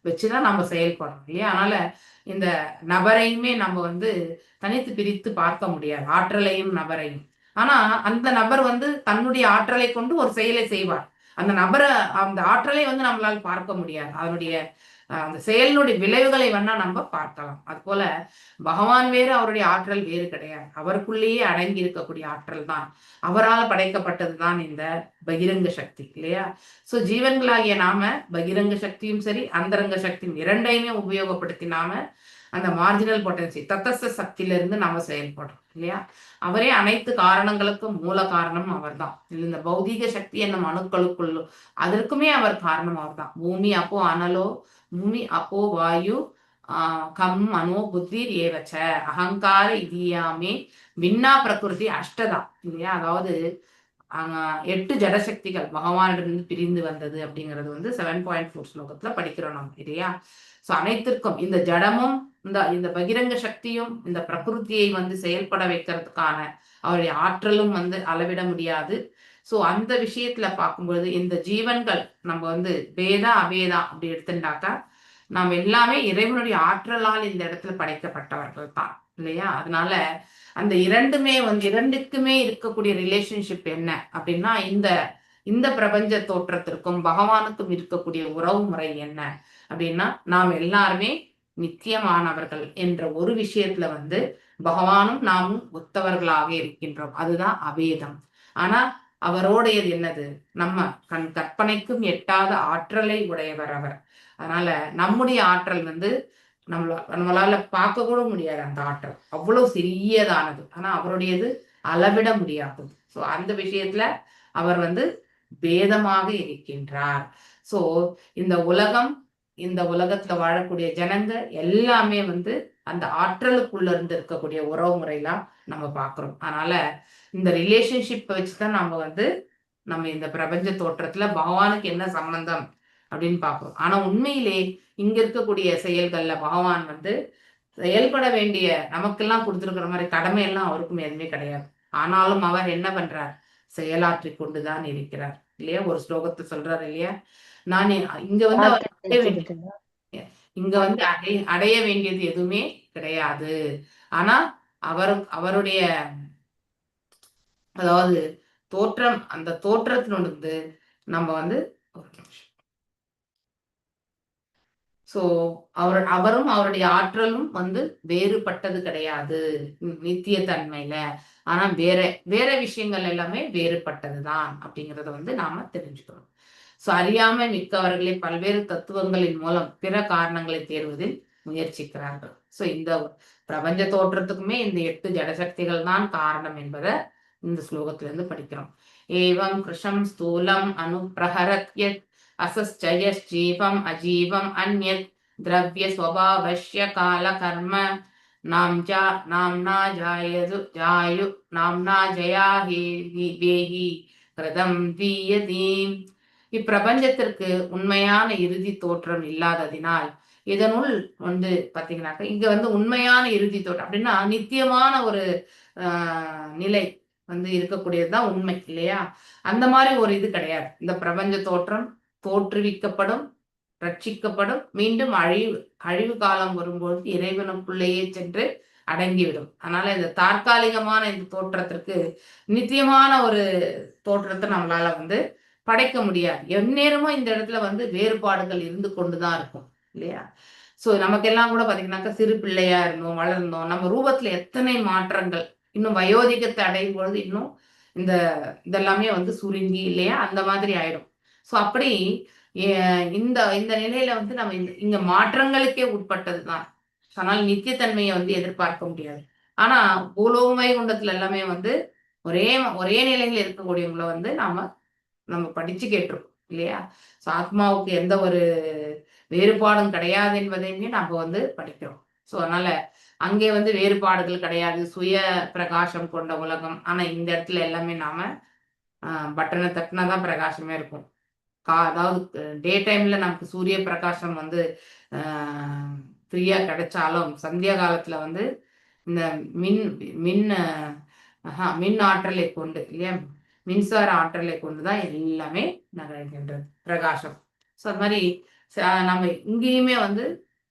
வச்சுதான் நம்ம செயல்படணும், இல்லையா? அதனால இந்த நபரையுமே நம்ம தனித்து பிரித்து பார்க்க முடியாது, ஆற்றலையும் நபரையும். ஆனா அந்த நபர் தன்னுடைய ஆற்றலை கொண்டு ஒரு செயலை செய்வார். அந்த நபரை, அந்த ஆற்றலை நம்மளால் பார்க்க முடியாது. அதனுடைய அந்த செயலினுடைய விளைவுகளை வேணா நம்ம பார்க்கலாம். அது போல பகவான் வேறு, அவருடைய ஆற்றல் வேறு கிடையாது. அவருக்குள்ளேயே அடங்கி இருக்கக்கூடிய ஆற்றல் தான், அவரால் படைக்கப்பட்டது தான் இந்த பகிரங்க சக்தி, இல்லையா? ஸோ ஜீவன்களாகிய நாம பகிரங்க சக்தியும் சரி அந்தரங்க சக்தியும் இரண்டையுமே உபயோகப்படுத்தி நாம அந்த மார்ஜினல் பொட்டன்சி தத்தஸ்த சக்தியிலிருந்து நாம செயல்படுறோம், இல்லையா? அவரே அனைத்து காரணங்களுக்கும் மூல காரணம் அவர் தான். இந்த பௌதீக சக்தி என்னும் அணுக்களுக்குள்ளோ அதற்குமே அவர் காரணம் அவர் தான். பூமி அப்போ அனலோ, பூமி அப்போ வாயு, கம் மனோ புத்திர் ஏவச்ச அகங்கார இதியாமே விண்ணா பிரகிருதி அஷ்டதா, இல்லையா? அதாவது 8 ஜடசக்திகள் பகவானிடமிருந்து பிரிந்து வந்தது அப்படிங்கிறது 7.4 ஸ்லோகத்துல படிக்கிறோம் நம்ம, இல்லையா? ஸோ அனைத்திற்கும் இந்த ஜடமும் இந்த பகிரங்க சக்தியும் இந்த பிரகிருதியை செயல்பட வைக்கிறதுக்கான அவருடைய ஆற்றலும் அளவிட முடியாது. ஸோ அந்த விஷயத்துல பார்க்கும்பொழுது இந்த ஜீவன்கள் நம்ம பேதா அபேதா அப்படி எடுத்துட்டாக்கா நாம் எல்லாமே இறைவனுடைய ஆற்றலால் இந்த இடத்துல படைக்கப்பட்டவர்கள் தான், இல்லையா? அதனால அந்த இரண்டுக்குமே இருக்கக்கூடிய ரிலேஷன்ஷிப் என்ன அப்படின்னா, இந்த பிரபஞ்ச தோற்றத்திற்கும் பகவானுக்கும் இருக்கக்கூடிய உறவு முறை என்ன அப்படின்னா, நாம் எல்லாருமே நித்தியமானவர்கள் என்ற ஒரு விஷயத்துல பகவானும் நாமும் ஒத்தவர்களாக இருக்கின்றோம். அதுதான் அபேதம். ஆனா அவரோடையது என்னது? நம்ம கற்பனைக்கும் எட்டாத ஆற்றலை உடையவர் அவர். அதனால நம்முடைய ஆற்றல் நம்மளால பார்க்க கூட முடியாது. அந்த ஆற்றல் அவ்வளவு சிறியதானது. ஆனா அவருடையது அளவிட முடியாதது. ஸோ அந்த விஷயத்துல அவர் பேதமாக இருக்கின்றார். ஸோ இந்த உலகத்துல வாழக்கூடிய ஜனங்க எல்லாமே அந்த ஆற்றலுக்குள்ள இருந்து இருக்கக்கூடிய உறவு முறையெல்லாம் நம்ம பார்க்கிறோம். அதனால இந்த ரிலேஷன்ஷிப்பை வச்சுதான் நம்ம இந்த பிரபஞ்ச தோற்றத்துல பகவானுக்கு என்ன சம்பந்தம் அப்படின்னு பார்க்கிறோம். ஆனா உண்மையிலே இங்க இருக்கக்கூடிய செயல்கள்ல பகவான் செயல்பட வேண்டிய நமக்கெல்லாம் கொடுத்துருக்கிற மாதிரி கடமையெல்லாம் அவருக்கும் எதுவுமே கிடையாது. ஆனாலும் அவர் என்ன பண்றார்? செயலாற்றி கொண்டுதான் இருக்கிறார், இல்லையா? ஒரு ஸ்லோகத்தை சொல்றாரு, இல்லையா? நான் இங்க அடைய வேண்டியது எதுவுமே கிடையாது. ஆனா அவருடைய அதாவது தோற்றம், அந்த தோற்றத்தினோடு நம்ம சோ அவரும் அவருடைய ஆற்றலும் வேறுபட்டது கிடையாது நித்திய தன்மையில. ஆனா வேற விஷயங்கள் எல்லாமே வேறுபட்டதுதான் அப்படிங்கறத நாம தெரிஞ்சுக்கணும். சோ அறியாமை மிக்கவர்களே பல்வேறு தத்துவங்களின் மூலம் பிற காரணங்களை தேர்வதில் முயற்சிக்கிறார்கள். சோ இந்த பிரபஞ்ச தோற்றத்துக்குமே இந்த 8 ஜடசக்திகள் தான் காரணம் என்பதை இந்த ஸ்லோகத்திலிருந்து படிக்கிறோம். ஏவம் கிருஷம் ஸ்தூலம் அனுப்ரஹரத்யத் அசஸ்சயஸ்ஜீவம் அஜீவம் அன்யத் திரவ்ய ஸ்வபாவஸ்ய கால கர்ம நாம்னா ஜயாஹி கிருதம் தீயதீம். இப்பிரபஞ்சத்திற்கு உண்மையான இறுதி தோற்றம் இல்லாததினால் இதனுள் பாத்தீங்கன்னாக்க இங்க உண்மையான இறுதி தோற்றம் அப்படின்னா நித்தியமான ஒரு நிலை, வந்து இருக்கக்கூடியதுதான் உண்மை இல்லையா? அந்த மாதிரி ஒரு இது கிடையாது. இந்த பிரபஞ்ச தோற்றம் தோற்றுவிக்கப்படும், ரட்சிக்கப்படும், மீண்டும் அழிவு காலம் வரும்போது இறைவனுக்குள்ளேயே சென்று அடங்கிவிடும். அதனால இந்த தற்காலிகமான இந்த தோற்றத்திற்கு நித்தியமான ஒரு தோற்றத்தை நம்மளால வந்து படைக்க முடியாது. எந்நேரமும் இந்த இடத்துல வந்து வேறுபாடுகள் இருந்து கொண்டுதான் இருக்கும் இல்லையா? சோ நமக்கெல்லாம் கூட பாத்தீங்கன்னாக்கா சிறு பிள்ளையா இருந்தோம், வளர்ந்தோம். நம்ம ரூபத்துல எத்தனை மாற்றங்கள், இன்னும் வயோதிகத்தை அடையும் பொழுது இன்னும் இந்த இதெல்லாமே வந்து சுருங்கி இல்லையா அந்த மாதிரி ஆயிடும். சோ அப்படி இந்த இந்த நிலையில வந்து நம்ம இங்க மாற்றங்களுக்கே உட்பட்டதுதான். ஆனால் நித்தியத்தன்மையை வந்து எதிர்பார்க்க முடியாது. ஆனா பூலோக வைகுண்டத்துல எல்லாமே வந்து ஒரே ஒரே நிலையில இருக்கக்கூடியவங்களை வந்து நம்ம படிச்சு கேட்டிருக்கோம் இல்லையா? சோ ஆத்மாவுக்கு எந்த ஒரு வேறுபாடும் கிடையாது என்பதையுமே நம்ம வந்து படிக்கிறோம். சோ அதனால அங்கே வந்து வேறுபாடுகள் கிடையாது, சுய பிரகாசம் கொண்ட உலகம். ஆனா இந்த இடத்துல எல்லாமே நாம பட்டனை தட்டினாதான் பிரகாசமே இருக்கும். அதாவது டே டைம்ல நமக்கு சூரிய பிரகாசம் வந்து ஃப்ரீயா கிடைச்சாலும் சந்தியா காலத்துல வந்து இந்த மின் மின் மின் ஆற்றலை கொண்டு இல்லையா, மின்சார ஆற்றலை கொண்டுதான் எல்லாமே நகர்கின்றது பிரகாசம். ஸோ அது மாதிரி நம்ம இங்கேயுமே வந்து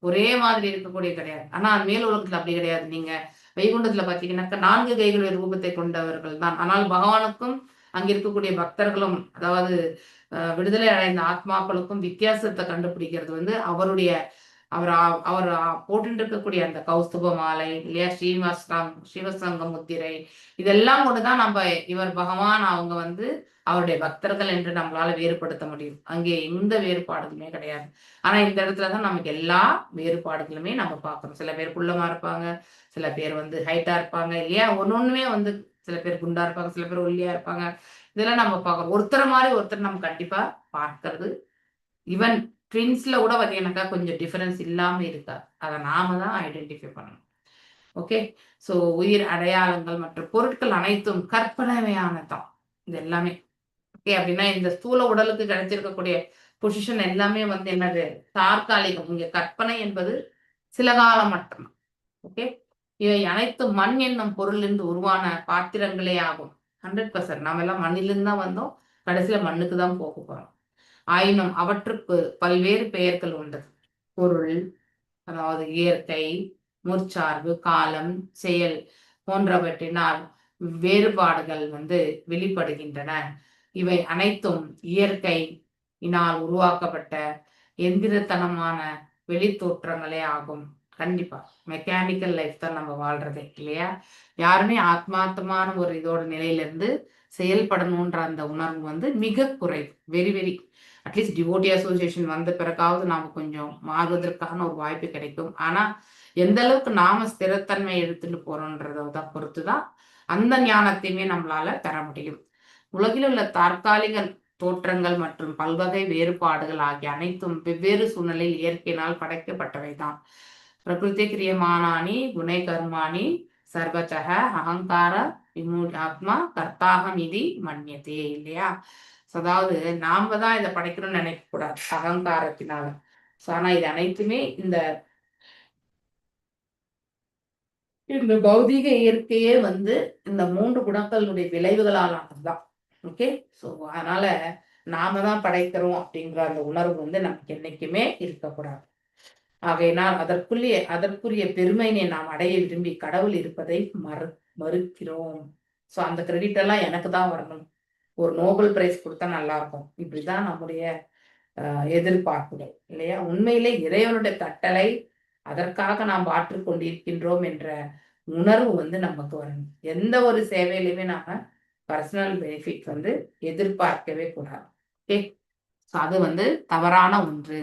ஒரே மாதிரி இருக்கக்கூடிய கிடையாது. ஆனா மேல் உலகத்துல அப்படி கிடையாது. நீங்க வைகுண்டத்துல பாத்தீங்கன்னாக்கா 4 கைகளுடைய ரூபத்தை கொண்டவர்கள் தான். ஆனால் பகவானுக்கும் அங்க இருக்கக்கூடிய பக்தர்களும், அதாவது விடுதலை அடைந்த ஆத்மாக்களுக்கும் வித்தியாசத்தை கண்டுபிடிக்கிறது வந்து அவருடைய அவர் போட்டு இருக்கக்கூடிய அந்த கௌஸ்துப மாலை இல்லையா, ஸ்ரீவசங்க முத்திரை, இதெல்லாம் கொண்டுதான் நம்ம இவர் பகவான் அவங்க வந்து அவருடைய பக்தர்கள் என்று நம்மளால வேறுபடுத்த முடியும். அங்கே எந்த வேறுபாடுகளுமே கிடையாது. ஆனா இந்த இடத்துலதான் நமக்கு எல்லா வேறுபாடுகளுமே நம்ம பார்க்கறோம். சில பேர் குள்ளமா இருப்பாங்க, சில பேர் வந்து ஹைட்டா இருப்பாங்க இல்லையா, ஒன்னொண்ணுமே வந்து சில பேர் குண்டா இருப்பாங்க, சில பேர் ஒல்லியா இருப்பாங்க. இதெல்லாம் நம்ம பார்க்கறோம். ஒருத்தர் மாதிரி ஒருத்தர் நம்ம கண்டிப்பா பார்க்கறது. ஈவன் ட்வின்ஸ்ல கூட பார்த்தீங்கன்னாக்கா கொஞ்சம் டிஃபரன்ஸ் இல்லாம இருக்கா. அதை நாம தான் ஐடென்டிஃபை பண்ணணும். ஓகே. ஸோ உயிர் அடையாளங்கள் மற்றும் பொருட்கள் அனைத்தும் கற்பனையானதான் இது எல்லாமே. ஓகே. அப்படின்னா இந்த ஸ்தூல உடலுக்கு கிடைச்சிருக்கக்கூடிய பொசிஷன் எல்லாமே வந்து என்னது, தற்காலிகம். இங்க கற்பனை என்பது சில காலம் மட்டும்தான். ஓகே. இவை அனைத்து மண் என்னும் பொருளிலிருந்து உருவான பாத்திரங்களே ஆகும். 100%. நாம எல்லாம் மண்ணிலிருந்து தான் வந்தோம், கடைசியில மண்ணுக்கு தான் போக போறோம். ஆயினும் அவற்றுக்கு பல்வேறு பெயர்கள் உண்டு. பொருள், அதாவது இயற்கை, முற்சார்பு, காலம், செயல் போன்றவற்றினால் வேறுபாடுகள் வந்து வெளிப்படுகின்றன. இவை அனைத்தும் இயற்கையினால் உருவாக்கப்பட்ட எந்திரத்தனமான வெளித்தோற்றங்களே ஆகும். கண்டிப்பா மெக்கானிக்கல் லைஃப் தான் நம்ம வாழ்றதே இல்லையா? யாருமே ஆத்மார்த்தமான ஒரு இதோட நிலையில இருந்து செயல்படணும்ன்ற அந்த உணர்வு வந்து மிக குறைவு. Very very at least devotee association வந்த பிறகாவது நாம கொஞ்சம் மாறுவதற்கான ஒரு வாய்ப்பு கிடைக்கும். ஆனா எந்த அளவுக்கு நாம ஸ்திரத்தன்மை எடுத்துட்டு போறோம்ன்றத பொறுத்துதான் அந்த ஞானத்தையுமே நம்மளால தர முடியும். உலகில் உள்ள தற்காலிக தோற்றங்கள் மற்றும் பல்வகை வேறுபாடுகள் ஆகிய அனைத்தும் வெவ்வேறு சூழ்நிலையில் இயற்கையினால் படைக்கப்பட்டவைதான். பிரகிருதி கிரியமானானி குணை கர்மாணி சர்வச்சக அகங்கார விமூடாத்மா கர்த்தாகம் இது மன்னியதே இல்லையா? அதாவது நாம தான் இதை படைக்கணும்னு நினைக்க கூடாது அகங்காரத்தினால. ஆனா இது அனைத்துமே இந்த பௌதிக இயற்கையே வந்து இந்த 3 குணங்களுடைய விளைவுகளால் ஆனதுதான். ஓகே. ஸோ அதனால நாம தான் படைக்கிறோம் அப்படிங்கிற அந்த உணர்வு வந்து நமக்கு என்னைக்குமே இருக்கக்கூடாது. ஆகையினால் அதற்குரிய பெருமையினை நாம் அடைய விரும்பி கடவுள் இருப்பதை மறுக்கிறோம். ஸோ அந்த கிரெடிட் எல்லாம் எனக்கு தான் வரணும், ஒரு நோபல் பிரைஸ் கொடுத்தா நல்லா இருக்கும், இப்படிதான் நம்முடைய எதிர்பார்ப்புகள் இல்லையா? உண்மையிலே இறைவனுடைய கட்டளை, அதற்காக நாம் ஆற்றிக் கொண்டிருக்கின்றோம் என்ற உணர்வு வந்து நமக்கு வரணும். எந்த ஒரு சேவையிலுமே நாம பர்சனல் பெனிஃபிட் வந்து எதிர்பார்க்கவே கூடாது. ஓகே. ஸோ அது வந்து தவறான ஒன்று.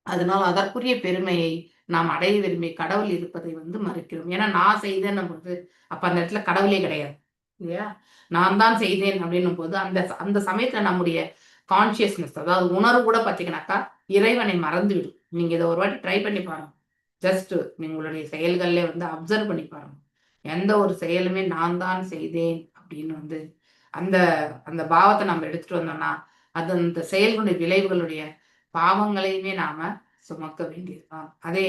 அதனால் அதற்குரிய பெருமையை நாம் அடைய விரும்பி கடவுள் இருப்பதை வந்து மறுக்கிறோம். ஏன்னா நான் செய்தேன்னும் போது அப்ப அந்த இடத்துல கடவுளே கிடையாது இல்லையா? நான் தான் செய்தேன் அப்படின்னும் போது அந்த சமயத்துல நம்முடைய கான்சியஸ்னஸ், அதாவது உணர்வு கூட பார்த்தீங்கன்னாக்கா இறைவனை மறந்து விடும். நீங்க இதை ஒரு வாட்டி ட்ரை பண்ணி பாருங்க. ஜஸ்ட் உங்களுடைய செயல்கள்ல வந்து அப்சர்வ் பண்ணி பாருங்க. எந்த ஒரு செயலுமே நான் தான் செய்தேன் அப்படின்னு வந்து அந்த அந்த பாவத்தை நம்ம எடுத்துட்டு வந்தோம்னா அது அந்த செயல்களுடைய விளைவுகளுடைய பாவங்களையுமே நாம சுமக்க வேண்டியதுதான். அதே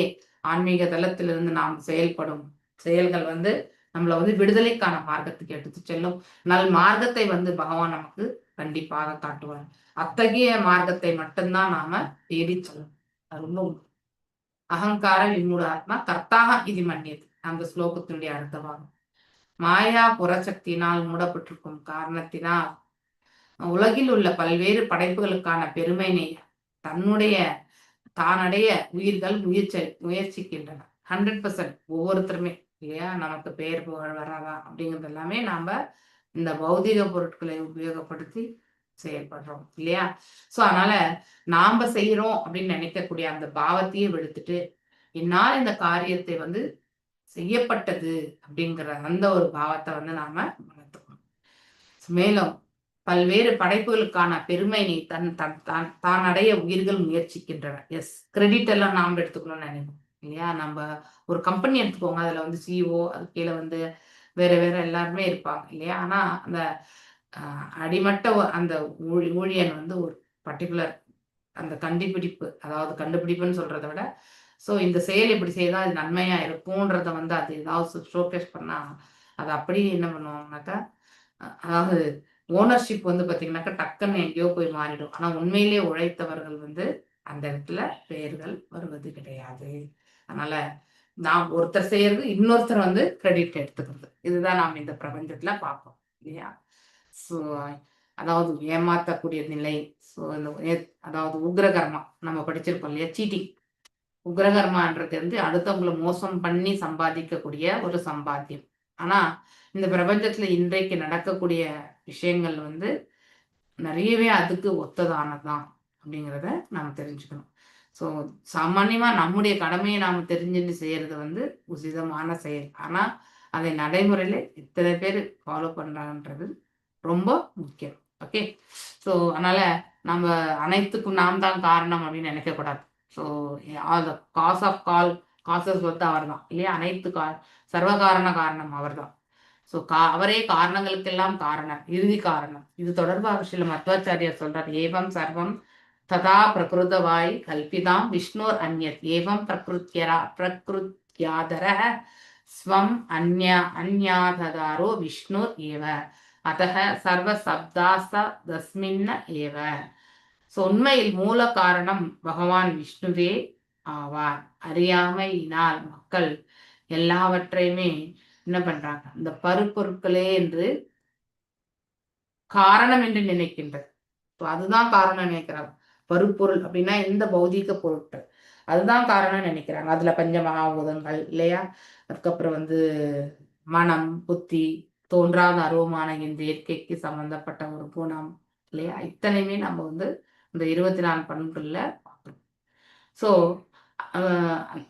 ஆன்மீக தளத்திலிருந்து நாம் செயல்படும் செயல்கள் வந்து நம்மளை வந்து விடுதலைக்கான மார்க்கத்துக்கு எடுத்து செல்லும். நல் மார்க்கத்தை வந்து பகவான் நமக்கு கண்டிப்பாக காட்டுவார். அத்தகைய மார்க்கத்தை மட்டும்தான் நாம தேடி செல்லணும். அது ரொம்ப அகங்கார விமூடாத்மா கர்த்தாக இது மன்னியது அந்த ஸ்லோகத்தினுடைய அர்த்தமாகும். மாயா புறசக்தியினால் மூடப்பட்டிருக்கும் காரணத்தினால் உலகில் உள்ள பல்வேறு படைப்புகளுக்கான பெருமையினை தன்னுடைய தானடைய உயிர்கள் முயற்சிக்கின்றன. 100% ஒவ்வொருத்தருமே இல்லையா, நமக்கு பெயர் புகழ் வராதா அப்படிங்கிறது எல்லாமே நாம இந்த பௌதிக பொருட்களை உபயோகப்படுத்தி செயல்படுறோம் இல்லையா. சோ அதனால நாம செய்யறோம் அப்படின்னு நினைக்கக்கூடிய அந்த பாவத்தையே வெடுத்துட்டு என்னால் இந்த காரியத்தை வந்து செய்யப்பட்டது அப்படிங்கிற அந்த ஒரு பாவத்தை வந்து நாம வளர்த்துக்கணும். மேலும் பல்வேறு படைப்புகளுக்கான பெருமையை தான் அடைய உயிர்கள் முயற்சிக்கின்றன. எஸ், கிரெடிட் எல்லாம் நாம் எடுத்துக்கணும்னு நினைப்போம் இல்லையா. நம்ம ஒரு கம்பெனி எடுத்துக்கோங்க, அதுல வந்து சிஓ, அது கீழே வந்து வேற வேற எல்லாருமே இருப்பாங்க இல்லையா. ஆனா அந்த அடிமட்ட அந்த ஊழியன் வந்து ஒரு பர்டிகுலர் அந்த கண்டுபிடிப்பு, அதாவது கண்டுபிடிப்புன்னு சொல்றதை விட இந்த செயல் இப்படி செய்தா அது நன்மையா இருக்கும்ன்றத வந்து அது ஏதாவது ஷோகேஸ் பண்ணா அது அப்படியே என்ன பண்ணுவாங்கனாக்கா, அதாவது ஓனர்ஷிப் வந்து பாத்தீங்கன்னாக்கா டக்குன்னு எங்கேயோ போய் மாறிடும். ஆனா உண்மையிலேயே உழைத்தவர்கள் வந்து அந்த இடத்துல பெயர்கள் வருவது கிடையாது. அதனால நாம் ஒருத்தர் செய்யறது இன்னொருத்தர் வந்து கிரெடிட் எடுத்துக்கிறது, இதுதான் நாம் இந்த பிரபஞ்சத்துல பார்ப்போம் இல்லையா. ஸோ அதாவது ஏமாத்தக்கூடிய நிலை. ஸோ அதாவது உக்ரகர்மா நம்ம படிச்சிருப்போம் இல்லையா, சீட்டிங். உக்ரகர்மான்றது வந்து அடுத்தவங்களை மோசம் பண்ணி சம்பாதிக்கக்கூடிய ஒரு சம்பாத்தியம். ஆனா இந்த பிரபஞ்சத்துல இன்றைக்கு நடக்கக்கூடிய விஷயங்கள் வந்து நிறையவே அதுக்கு ஒத்ததானதுதான் அப்படிங்கிறத நாம தெரிஞ்சுக்கணும். ஸோ சாமான்யமா நம்முடைய கடமையை நாம தெரிஞ்சுட்டு செய்யறது வந்து உசிதமான செயல். ஆனா அதை நடைமுறையில இத்தனை பேர் ஃபாலோ பண்றாங்கன்றது ரொம்ப முக்கியம். ஓகே, ஸோ அதனால நம்ம அனைத்துக்கும் நாம் தான் காரணம் அப்படின்னு நினைக்கக்கூடாது. So all the cause of causes வந்து அவர் தான் இல்லையா. அனைத்து சர்வகாரண காரணம் அவர் தான். ஸோ அவரே காரணங்களுக்கெல்லாம் காரணம், இறுதி காரணம். இது தொடர்பாக ஸ்ரீல மத்வாச்சாரியார் சொல்றார், ஏவம் சர்வம் ததா பிரகிருதவாய் கல்பிதாம் விஷ்ணோர் அந்யத் ஏவம் பிரகிருத்யாதர ஸ்வம் அந்யாததாரோ விஷ்ணோர் ஏவ அத்தக சர்வ சப்தாஸ்மின்ன ஏவ. ஸோ உண்மையில் மூல காரணம் பகவான் விஷ்ணுவே ஆவார். அறியாமையினால் மக்கள் எல்லாவற்றையுமே என்ன பண்றாங்க, இந்த பருப்பொருட்களே என்று காரணம் என்று நினைக்கின்றது. அதுதான் காரணம் நினைக்கிறாங்க. பருப்பொருள் அப்படின்னா இந்த பௌதீக பொருட்கள் அதுதான் காரணம் நினைக்கிறாங்க. அதுல பஞ்சமகாபூதங்கள் இல்லையா, அதுக்கப்புறம் வந்து மனம், புத்தி, தோன்றாத அருவமான இந்த இயற்கைக்கு சம்பந்தப்பட்ட ஒரு குணம் இல்லையா. இத்தனையுமே நம்ம வந்து இந்த 24 பண்புகள்ல பார்க்கணும். ஸோ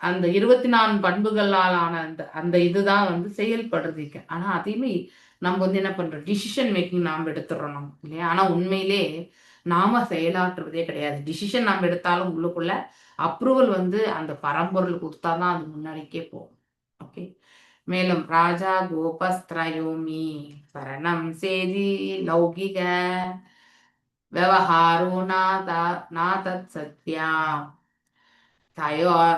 அந்த 24 பண்புகளால் ஆன அந்த இதுதான் வந்து செயல்படுறதுக்கு. ஆனா அதையுமே நம்ம வந்து என்ன பண்றோம், டிசிஷன் மேக்கிங் நாம் எடுத்துடுறோம் நம்ம இல்லையா. ஆனா உண்மையிலே நாம செயலாற்றுவதே கிடையாது. டிசிஷன் நாம் எடுத்தாலும் உள்ளுக்குள்ள அப்ரூவல் வந்து அந்த பரம்பொருள் கொடுத்தாதான் அது முன்னாடிக்கே போகும். ஓகே, மேலும் ராஜா கோபஸ்திரயோமி சரணம் சேதி லௌகிக விவகாரோ நாதத் சத்யா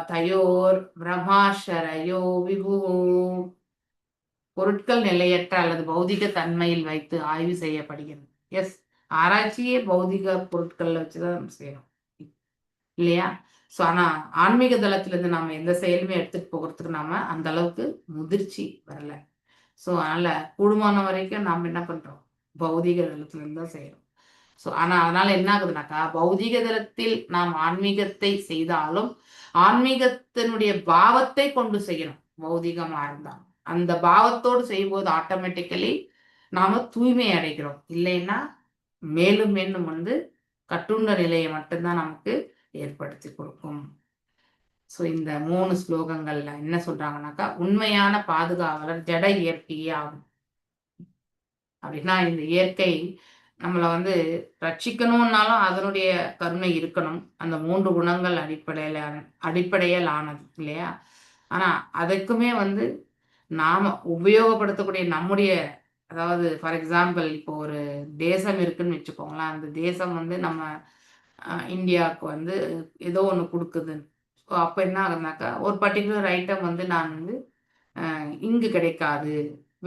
தயோர் பிரம்மாஷரயோ விபு. பொருட்கள் நிலையற்ற அல்லது பௌதிக தன்மையில் வைத்து ஆய்வு செய்யப்படுகிறது. எஸ், ஆராய்ச்சியே பௌதிக பொருட்கள்ல வச்சுதான் செய்யணும் இல்லையா. ஸோ ஆனா ஆன்மீக தளத்துல இருந்து நாம எந்த செயலுமே எடுத்துட்டு போகிறதுக்கு நாம அந்த அளவுக்கு முதிர்ச்சி வரல. ஸோ அதனால கூடுமான வரைக்கும் நாம என்ன பண்றோம், பௌதிக தளத்துல இருந்து தான் செய்யறோம். ஸோ ஆனா அதனால என்ன ஆகுதுனாக்கா, பௌதிக தளத்தில் நாம் ஆன்மீகத்தை செய்தாலும் ஆன்மீகத்தினுடைய பாவத்தை கொண்டு செய்யணும். பௌதிகமா இருந்தால் அந்த பாவத்தோடு செய்யும்போது ஆட்டோமேட்டிக்கலி நாம தூய்மை அடைகிறோம். இல்லைன்னா மேலும் மேலும் வந்து கட்டுண்ட நிலையை மட்டும்தான் நமக்கு ஏற்படுத்தி கொடுக்கும். ஸோ இந்த 3 ஸ்லோகங்கள்ல என்ன சொல்றாங்கன்னாக்கா, உண்மையான பாதுகாவலர் ஜட இயற்கையே ஆகும். அப்படின்னா இந்த இயற்கை நம்மளை வந்து ரட்சிக்கணும்னாலும் அதனுடைய கருணை இருக்கணும். அந்த 3 குணங்கள் அடிப்படையில் ஆனது இல்லையா. ஆனா அதுக்குமே வந்து நாம உபயோகப்படுத்தக்கூடிய நம்முடைய, அதாவது ஃபார் எக்ஸாம்பிள் இப்போ ஒரு தேசம் இருக்குன்னு வச்சுக்கோங்களேன். அந்த தேசம் வந்து நம்ம இந்தியாவுக்கு வந்து ஏதோ ஒன்று கொடுக்குதுன்னு. ஸோ அப்போ என்ன ஆகுதுனாக்கா, ஒரு பர்டிகுலர் ஐட்டம் வந்து நான் வந்து இங்கு கிடைக்காது,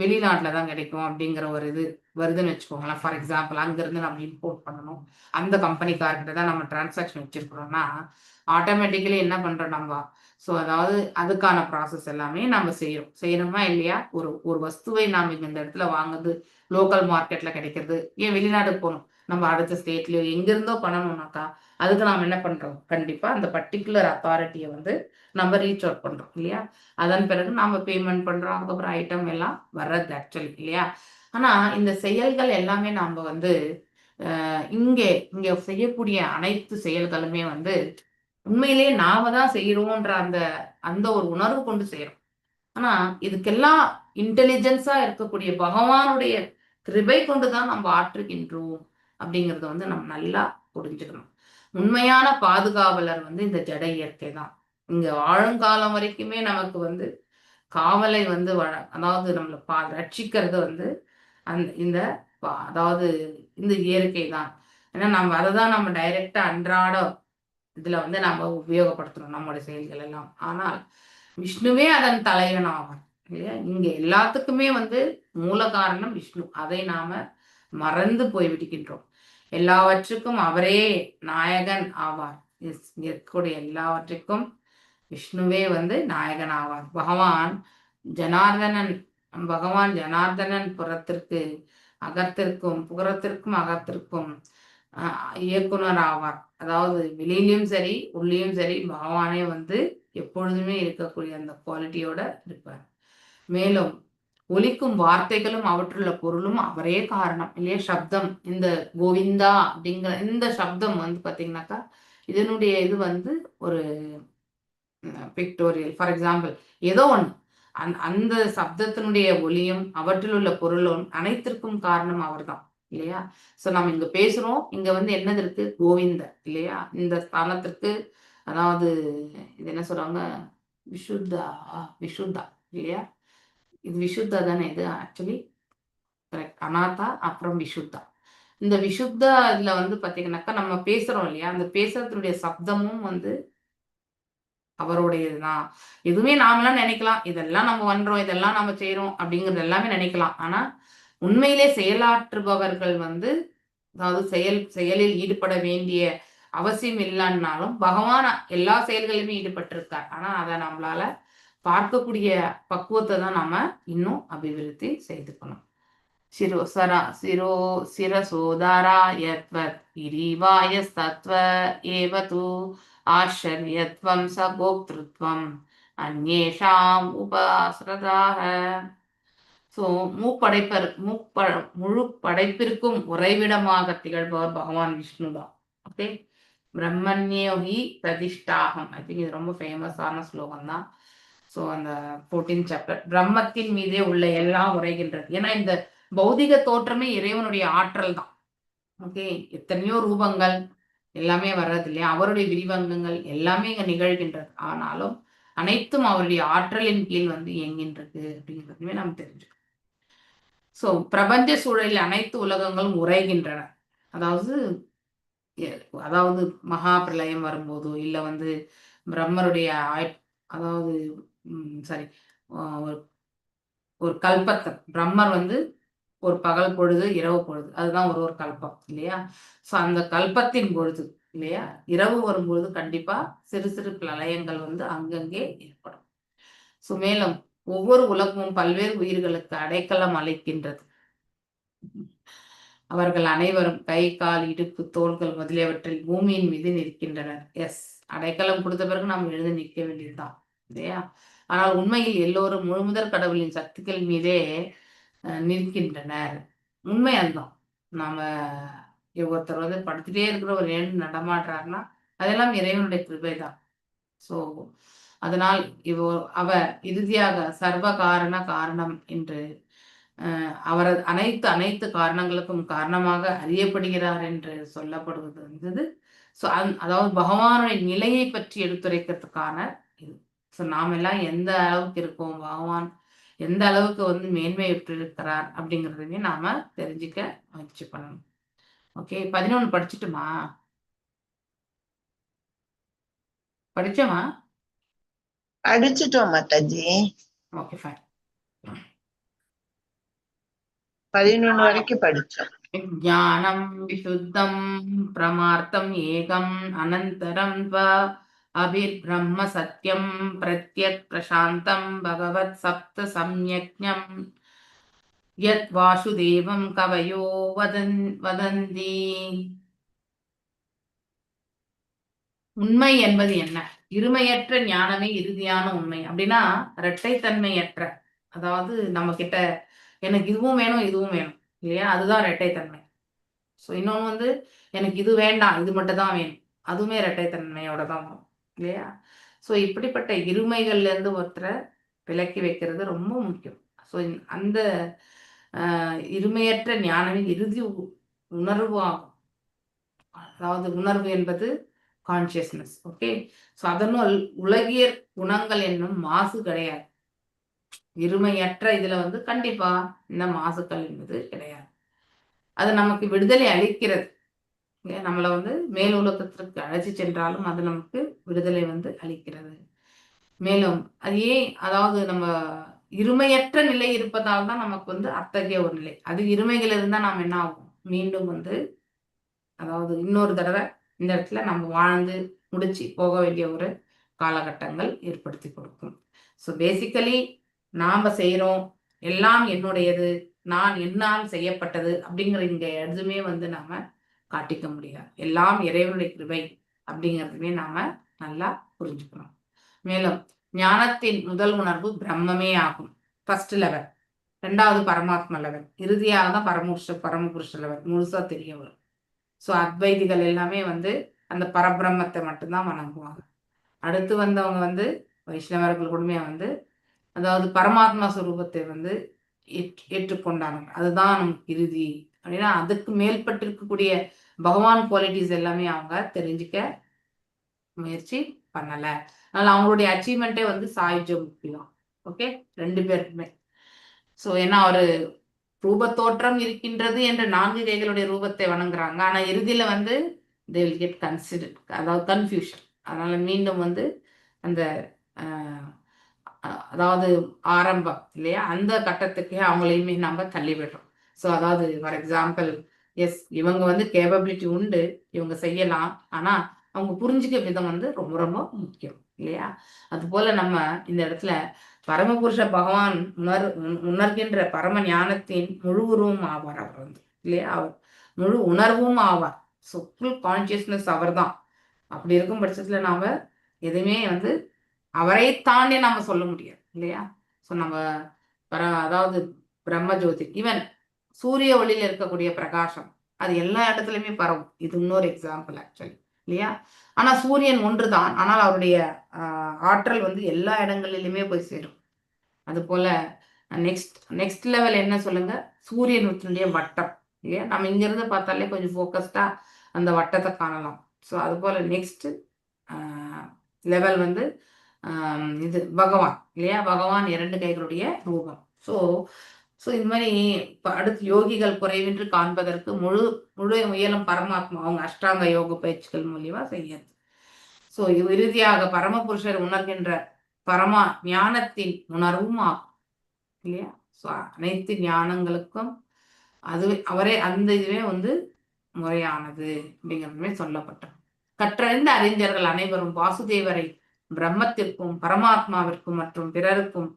வெளிநாட்டில் தான் கிடைக்கும் அப்படிங்கிற ஒரு இது வருதுன்னு வச்சுக்கோங்களேன். ஃபார் எக்ஸாம்பிள் அங்கேருந்து நம்ம இம்போர்ட் பண்ணணும், அந்த கம்பெனிக்கார்கிட்ட தான் நம்ம டிரான்சாக்ஷன் வச்சுருக்கிறோம்னா ஆட்டோமேட்டிக்கலி என்ன பண்ணுறோம் நம்ம, ஸோ அதாவது அதுக்கான ப்ராசஸ் எல்லாமே நம்ம செய்யணுமா இல்லையா? ஒரு வஸ்துவை நாம் இங்கே இந்த இடத்துல வாங்குறது, லோக்கல் மார்க்கெட்டில் கிடைக்கிறது, ஏன் வெளிநாட்டுக்கு போகணும், நம்ம அடுத்த ஸ்டேட்லேயோ எங்கேருந்தோ பண்ணணும்னாக்கா அதுக்கு நாம் என்ன பண்ணுறோம், கண்டிப்பாக அந்த பர்டிகுலர் அத்தாரிட்டியை வந்து நம்ம ரீச் அவுட் பண்ணுறோம் இல்லையா? அதன் பிறகு நாம் பேமெண்ட் பண்ணுறோம், அதுக்கப்புறம் ஐட்டம் எல்லாம் வர்றது ஆக்சுவலி இல்லையா? ஆனால் இந்த செயல்கள் எல்லாமே நாம் வந்து இங்கே செய்யக்கூடிய அனைத்து செயல்களுமே வந்து உண்மையிலேயே நாம தான் செய்யறோம்ன்ற அந்த ஒரு உணர்வு கொண்டு செய்யறோம். ஆனா இதுக்கெல்லாம் இன்டெலிஜென்ஸா இருக்கக்கூடிய பகவானுடைய கிருபை கொண்டுதான் நம்ம ஆற்றுகின்றோம் அப்படிங்கறத வந்து நம்ம நல்லா புரிஞ்சுக்கணும். உண்மையான பாதுகாவலர் வந்து இந்த ஜட இயற்கை தான். இங்க ஆழங்காலம் வரைக்குமே நமக்கு வந்து காவலை வந்து அதாவது நம்மளை ரட்சிக்கிறது வந்து அதாவது இந்த இயற்கை தான். ஏன்னா நம்ம அதை தான் நம்ம டைரக்டா அன்றாட இதுல வந்து நம்ம உபயோகப்படுத்தணும் நம்முடைய செயல்கள் எல்லாம். ஆனால் விஷ்ணுவே அதன் தலைவன் ஆவான் இல்லையா? இங்க எல்லாத்துக்குமே வந்து மூல காரணம் விஷ்ணு. அதை நாம மறந்து போய்விடுகின்றோம். எல்லாவற்றுக்கும் அவரே நாயகன் ஆவார். இருக்கக்கூடிய எல்லாவற்றுக்கும் விஷ்ணுவே வந்து நாயகன் ஆவார். பகவான் ஜனார்தனன் புறத்திற்கு அகத்திற்கும் புறத்திற்கும் அகத்திற்கும் இயக்குனர் ஆவார். அதாவது வெளியிலையும் சரி உள்ளேயும் சரி பகவானே வந்து எப்பொழுதுமே இருக்கக்கூடிய அந்த குவாலிட்டியோட இருப்பார். மேலும் ஒலிக்கும் வார்த்தைகளும் அவற்றுள்ள பொருளும் அவரே காரணம் இல்லையா? சப்தம், இந்த கோவிந்தா அப்படிங்கிற இந்த சப்தம் வந்து பாத்தீங்கன்னாக்கா இதனுடைய இது வந்து ஒரு பிக்டோரியல். ஃபார் எக்ஸாம்பிள் ஏதோ ஒன்று அந்த சப்தத்தினுடைய ஒலியும் அவற்றில் உள்ள பொருளும் அனைத்திற்கும் காரணம் அவர் தான் இல்லையா? ஸோ நம்ம இங்க பேசுறோம், இங்க வந்து என்னது இருக்கு, கோவிந்த இல்லையா? இந்த ஸ்தானத்திற்கு அதாவது இது என்ன சொல்றாங்க, விஷுத்தா இல்லையா? இது விஷுத்தா தானே இது ஆக்சுவலி கரெக்ட். அனாதா அப்புறம் விஷுத்தா. இந்த விஷுத்தா இதுல வந்து பாத்தீங்கன்னாக்கா நம்ம பேசுறோம் இல்லையா? அந்த பேசுறதுடைய சப்தமும் வந்து அவருடையதுதான். எதுவுமே நாமெல்லாம் நினைக்கலாம், இதெல்லாம் நம்ம பண்றோம், இதெல்லாம் நம்ம செய்யறோம் அப்படிங்கிறது எல்லாமே நினைக்கலாம். ஆனா உண்மையிலே செயலாற்றுபவர்கள் வந்து அதாவது செயலில் ஈடுபட வேண்டிய அவசியம் இல்லைன்னாலும் பகவான் எல்லா செயல்களிலுமே ஈடுபட்டிருக்கார். ஆனா அதை நம்மளால பார்க்கக்கூடிய பக்குவத்தை தான் நாம இன்னும் அபிவிருத்தி செய்துக்கணும். சிரசோதாராயத்வத் இரிவாயஸ்தத்வ ஏவது ஆச்சரியத்வம் சகோக்திருத்வம் அந்நேஷாம் உபாஸ்ரதாக. ஸோ முழு படைப்பிற்கும் உறைவிடமாக திகழ்பவர் பகவான் விஷ்ணு தான். ஓகே, பிரம்மண்யோகி பிரதிஷ்டாகம். ஐ திங்க் இது ரொம்ப ஃபேமஸான ஸ்லோகம் தான். ஸோ அந்த 14th சாப்டர் பிரம்மத்தின் மீதே உள்ள எல்லாம் உரைகின்றது. ஏன்னா இந்த பௌதிக தோற்றமே இறைவனுடைய ஆற்றல் தான். ஓகே, எத்தனையோ ரூபங்கள் எல்லாமே வர்றது இல்லையா? அவருடைய விரிவங்கங்கள் எல்லாமே இங்க நிகழ்கின்றது. ஆனாலும் அனைத்தும் அவருடைய ஆற்றலின் கீழ் வந்து இயங்கின்றது அப்படிங்கிறதுமே நம்ம தெரிஞ்சுக்கணும். ஸோ பிரபஞ்ச சூழலில் அனைத்து உலகங்களும் உரைகின்றன. அதாவது மகா பிரளயம் வரும்போதோ இல்ல வந்து பிரம்மருடைய அதாவது சாரி ஒரு கல்பத்தை பிரம்மர் வந்து ஒரு பகல் பொழுது இரவு பொழுது அதுதான் ஒரு கல்பம் இல்லையா? ஸோ அந்த கல்பத்தின் பொழுது இல்லையா இரவு வரும்பொழுது கண்டிப்பா சிறு சிறு பிரளயங்கள் வந்து அங்கங்கே ஏற்படும். ஸோ மேலும் ஒவ்வொரு உலகமும் பல்வேறு உயிர்களுக்கு அடைக்கலம் அளிக்கின்றது. அவர்கள் அனைவரும் கை கால் இடுப்பு தோள்கள் முதலியவற்றில் பூமியின் மீது நிற்கின்றனர். எஸ், அடைக்கலம் கொடுத்த பிறகு நாம் எழுந்து நிற்க வேண்டியதுதான் இல்லையா? ஆனால் உண்மையில் எல்லோரும் முழுமுதற் கடவுளின் சக்திகள் மீதே நிற்கின்றனர். உண்மை அதுதான். நாம ஒருத்தர் வந்து படுத்துட்டே இருக்கிற ஒரு எழுந்து நடமாடுறாருன்னா அதெல்லாம் இறைவனுடைய கிருபை தான். ஸோ அதனால் அவர் இறுதியாக சர்வ காரணம் என்று அவரது அனைத்து காரணங்களுக்கும் காரணமாக அறியப்படுகிறார் என்று சொல்லப்படுவது வந்தது. ஸோ அதாவது பகவானுடைய நிலையை பற்றி எடுத்துரைக்கிறதுக்கான இது. ஸோ நாம் எல்லாம் எந்த அளவுக்கு இருக்கோம், பகவான் எந்த அளவுக்கு வந்து மேன்மையுற்று இருக்கிறார் அப்படிங்கிறதையுமே நாம தெரிஞ்சுக்க முயற்சி பண்ணணும். ஓகே, 11 படிச்சுட்டுமா? படிச்சோமா? படிச்சுட்டோம் மாதாஜி. Okay fine. 11 வரைக்கும் படிச்சோம். ஞானம் விசுத்தம் பிரமார்த்தம் ஏகம் அனந்தரம் வ அபிர்பிரம்ம சத்யம் பிரத்யக் பிரசாந்தம் பகவத் சப்த சம்யக்ஞம் யத் வாசுதேவம் கவயோ வதந்தி. உண்மை என்பது என்ன? இருமையற்ற ஞானமே இறுதியான உண்மை. அப்படின்னா இரட்டைத்தன்மையற்ற, அதாவது நம்ம கிட்ட எனக்கு இதுவும் வேணும் இதுவும் வேணும் இல்லையா, அதுதான் இரட்டைத்தன்மை. ஸோ இன்னொன்று வந்து எனக்கு இது வேண்டாம் இது மட்டும் தான் வேணும், அதுவுமே இரட்டைத்தன்மையோட தான் வரும் இல்லையா. ஸோ இப்படிப்பட்ட இருமைகள்ல இருந்து ஒருத்தரை விலக்கி வைக்கிறது ரொம்ப முக்கியம். ஸோ அந்த இருமையற்ற ஞானமே இறுதி உணர்வு ஆகும். அதாவது உணர்வு என்பது கான்சியஸ்னஸ். ஓகே, ஸோ அதனுள் உலகியற் குணங்கள் என்னும் மாசு கிடையாது. இருமையற்ற இதுல வந்து கண்டிப்பா இந்த மாசுக்கள் என்பது கிடையாது. அது நமக்கு விடுதலை அளிக்கிறது. நம்மளை வந்து மேல் உலகத்திற்கு அழைச்சி சென்றாலும் அது நமக்கு விடுதலை வந்து அளிக்கிறது. மேலும் அது ஏன், அதாவது நம்ம இருமையற்ற நிலை இருப்பதால் தான் நமக்கு வந்து அத்தகைய ஒரு நிலை. அது இருமைகள் இருந்தால் நாம் என்ன ஆகும், மீண்டும் வந்து அதாவது இன்னொரு தடவை இந்த இடத்துல நம்ம வாழ்ந்து முடிச்சு போக வேண்டிய ஒரு காலகட்டங்கள் ஏற்படுத்தி கொடுக்கும். ஸோ பேசிக்கலி நாம் செய்கிறோம் எல்லாம் என்னுடையது, நான் என்னால் செய்யப்பட்டது அப்படிங்கிற இங்க எதுவுமே வந்து நாம காட்டிக்க முடியாது. எல்லாம் இறைவனுடைய கிருபை அப்படிங்கிறதுமே நாம நல்லா புரிஞ்சுக்கணும். மேலும் ஞானத்தின் முதல் உணர்வு பிரம்மமே ஆகும், ஃபர்ஸ்ட் லெவல். ரெண்டாவது பரமாத்மா லெவல், இறுதியாக தான் பரமபுருஷ லெவல் முழுசா தெரிய வரும். ஸோ அத்வைதிகள் எல்லாமே வந்து அந்த பரபிரம்மத்தை மட்டும்தான் வணங்குவாங்க. அடுத்து வந்தவங்க வந்து வைஷ்ணவர்கள் கூடமே வந்து அதாவது பரமாத்மா ஸ்வரூபத்தை வந்து ஏற்றுக்கொண்டாங்க. அதுதான் நமக்கு இறுதி அப்படின்னா அதுக்கு மேல்பட்டு இருக்கக்கூடிய பகவான் குவாலிட்டிஸ் எல்லாமே அவங்க தெரிஞ்சுக்க முயற்சி பண்ணல. அதனால அவங்களுடைய அச்சீவ்மெண்ட்டே வந்து சாயுஜ முக்தி தான். ஓகே, 2 பேருக்குமே. ஸோ ஏன்னா ஒரு ரூபத்தோற்றம் இருக்கின்றது என்ற 4 கைகளுடைய ரூபத்தை வணங்குறாங்க. ஆனா இறுதியில வந்து they will get considered, அதாவது கன்ஃபியூஷன். அதனால மீண்டும் வந்து அந்த அதாவது ஆரம்பம் இல்லையா, அந்த கட்டத்துக்கே அவங்களையுமே நம்ம தள்ளி விடுறோம். ஸோ அதாவது ஃபார் எக்ஸாம்பிள், எஸ் இவங்க வந்து கேப்பபிலிட்டி உண்டு, இவங்க செய்யலாம், ஆனா அவங்க புரிஞ்சுக்க விதம் வந்து ரொம்ப ரொம்ப முக்கியம் இல்லையா. அது போல நம்ம இந்த இடத்துல பரமபுருஷ பகவான் உணர்கின்ற பரம ஞானத்தின் முழு உருவம் ஆவார் அவர் வந்து இல்லையா, அவர் முழு உணர்வும் ஆவார். ஸோ ஃபுல் கான்சியஸ்னஸ் அவர் தான். அப்படி இருக்கும் பட்சத்துல நாம எதுவுமே வந்து அவரை தாண்டி நாம சொல்ல முடியாது இல்லையா. ஸோ நம்ம அதாவது பிரம்ம ஜோதி, ஈவன் சூரிய ஒளியில இருக்கக்கூடிய பிரகாசம் அது எல்லா இடத்துலையுமே பரவும். இது இன்னொரு எக்ஸாம்பிள் ஆக்சுவலி இல்லையா. ஆனா சூரியன் ஒன்று தான், ஆனால் அவருடைய ஆற்றல் வந்து எல்லா இடங்களிலுமே போய் சேரும். அது போல நெக்ஸ்ட் லெவல் என்ன சொல்லுங்க, சூரியனுடைய வட்டம் இல்லையா. நம்ம இங்க இருந்து பார்த்தாலே கொஞ்சம் ஃபோக்கஸ்டா அந்த வட்டத்தை காணலாம். ஸோ அது போல நெக்ஸ்ட் லெவல் வந்து இது பகவான் இல்லையா. பகவான் 2 கைகளுடைய ரூபம். ஸோ இது மாதிரி அடுத்து யோகிகள் குறைவின்றி காண்பதற்கு முழு முயலும் பரமாத்மா அவங்க அஷ்டாங்க யோக பயிற்சிகள் மூலியமா செய்யாது. ஸோ இறுதியாக பரமபுருஷர் உணர்கின்ற பரமா ஞானத்தின் உணர்வும் ஆகும் இல்லையா. ஸோ அனைத்து ஞானங்களுக்கும் அவரே அந்த இதுவே வந்து முறையானது அப்படிங்கிறதுமே சொல்லப்பட்டது. கற்றறிந்த அறிஞர்கள் அனைவரும் வாசுதேவரை பிரம்மத்திற்கும் பரமாத்மாவிற்கும் மற்றும் பிறருக்கும்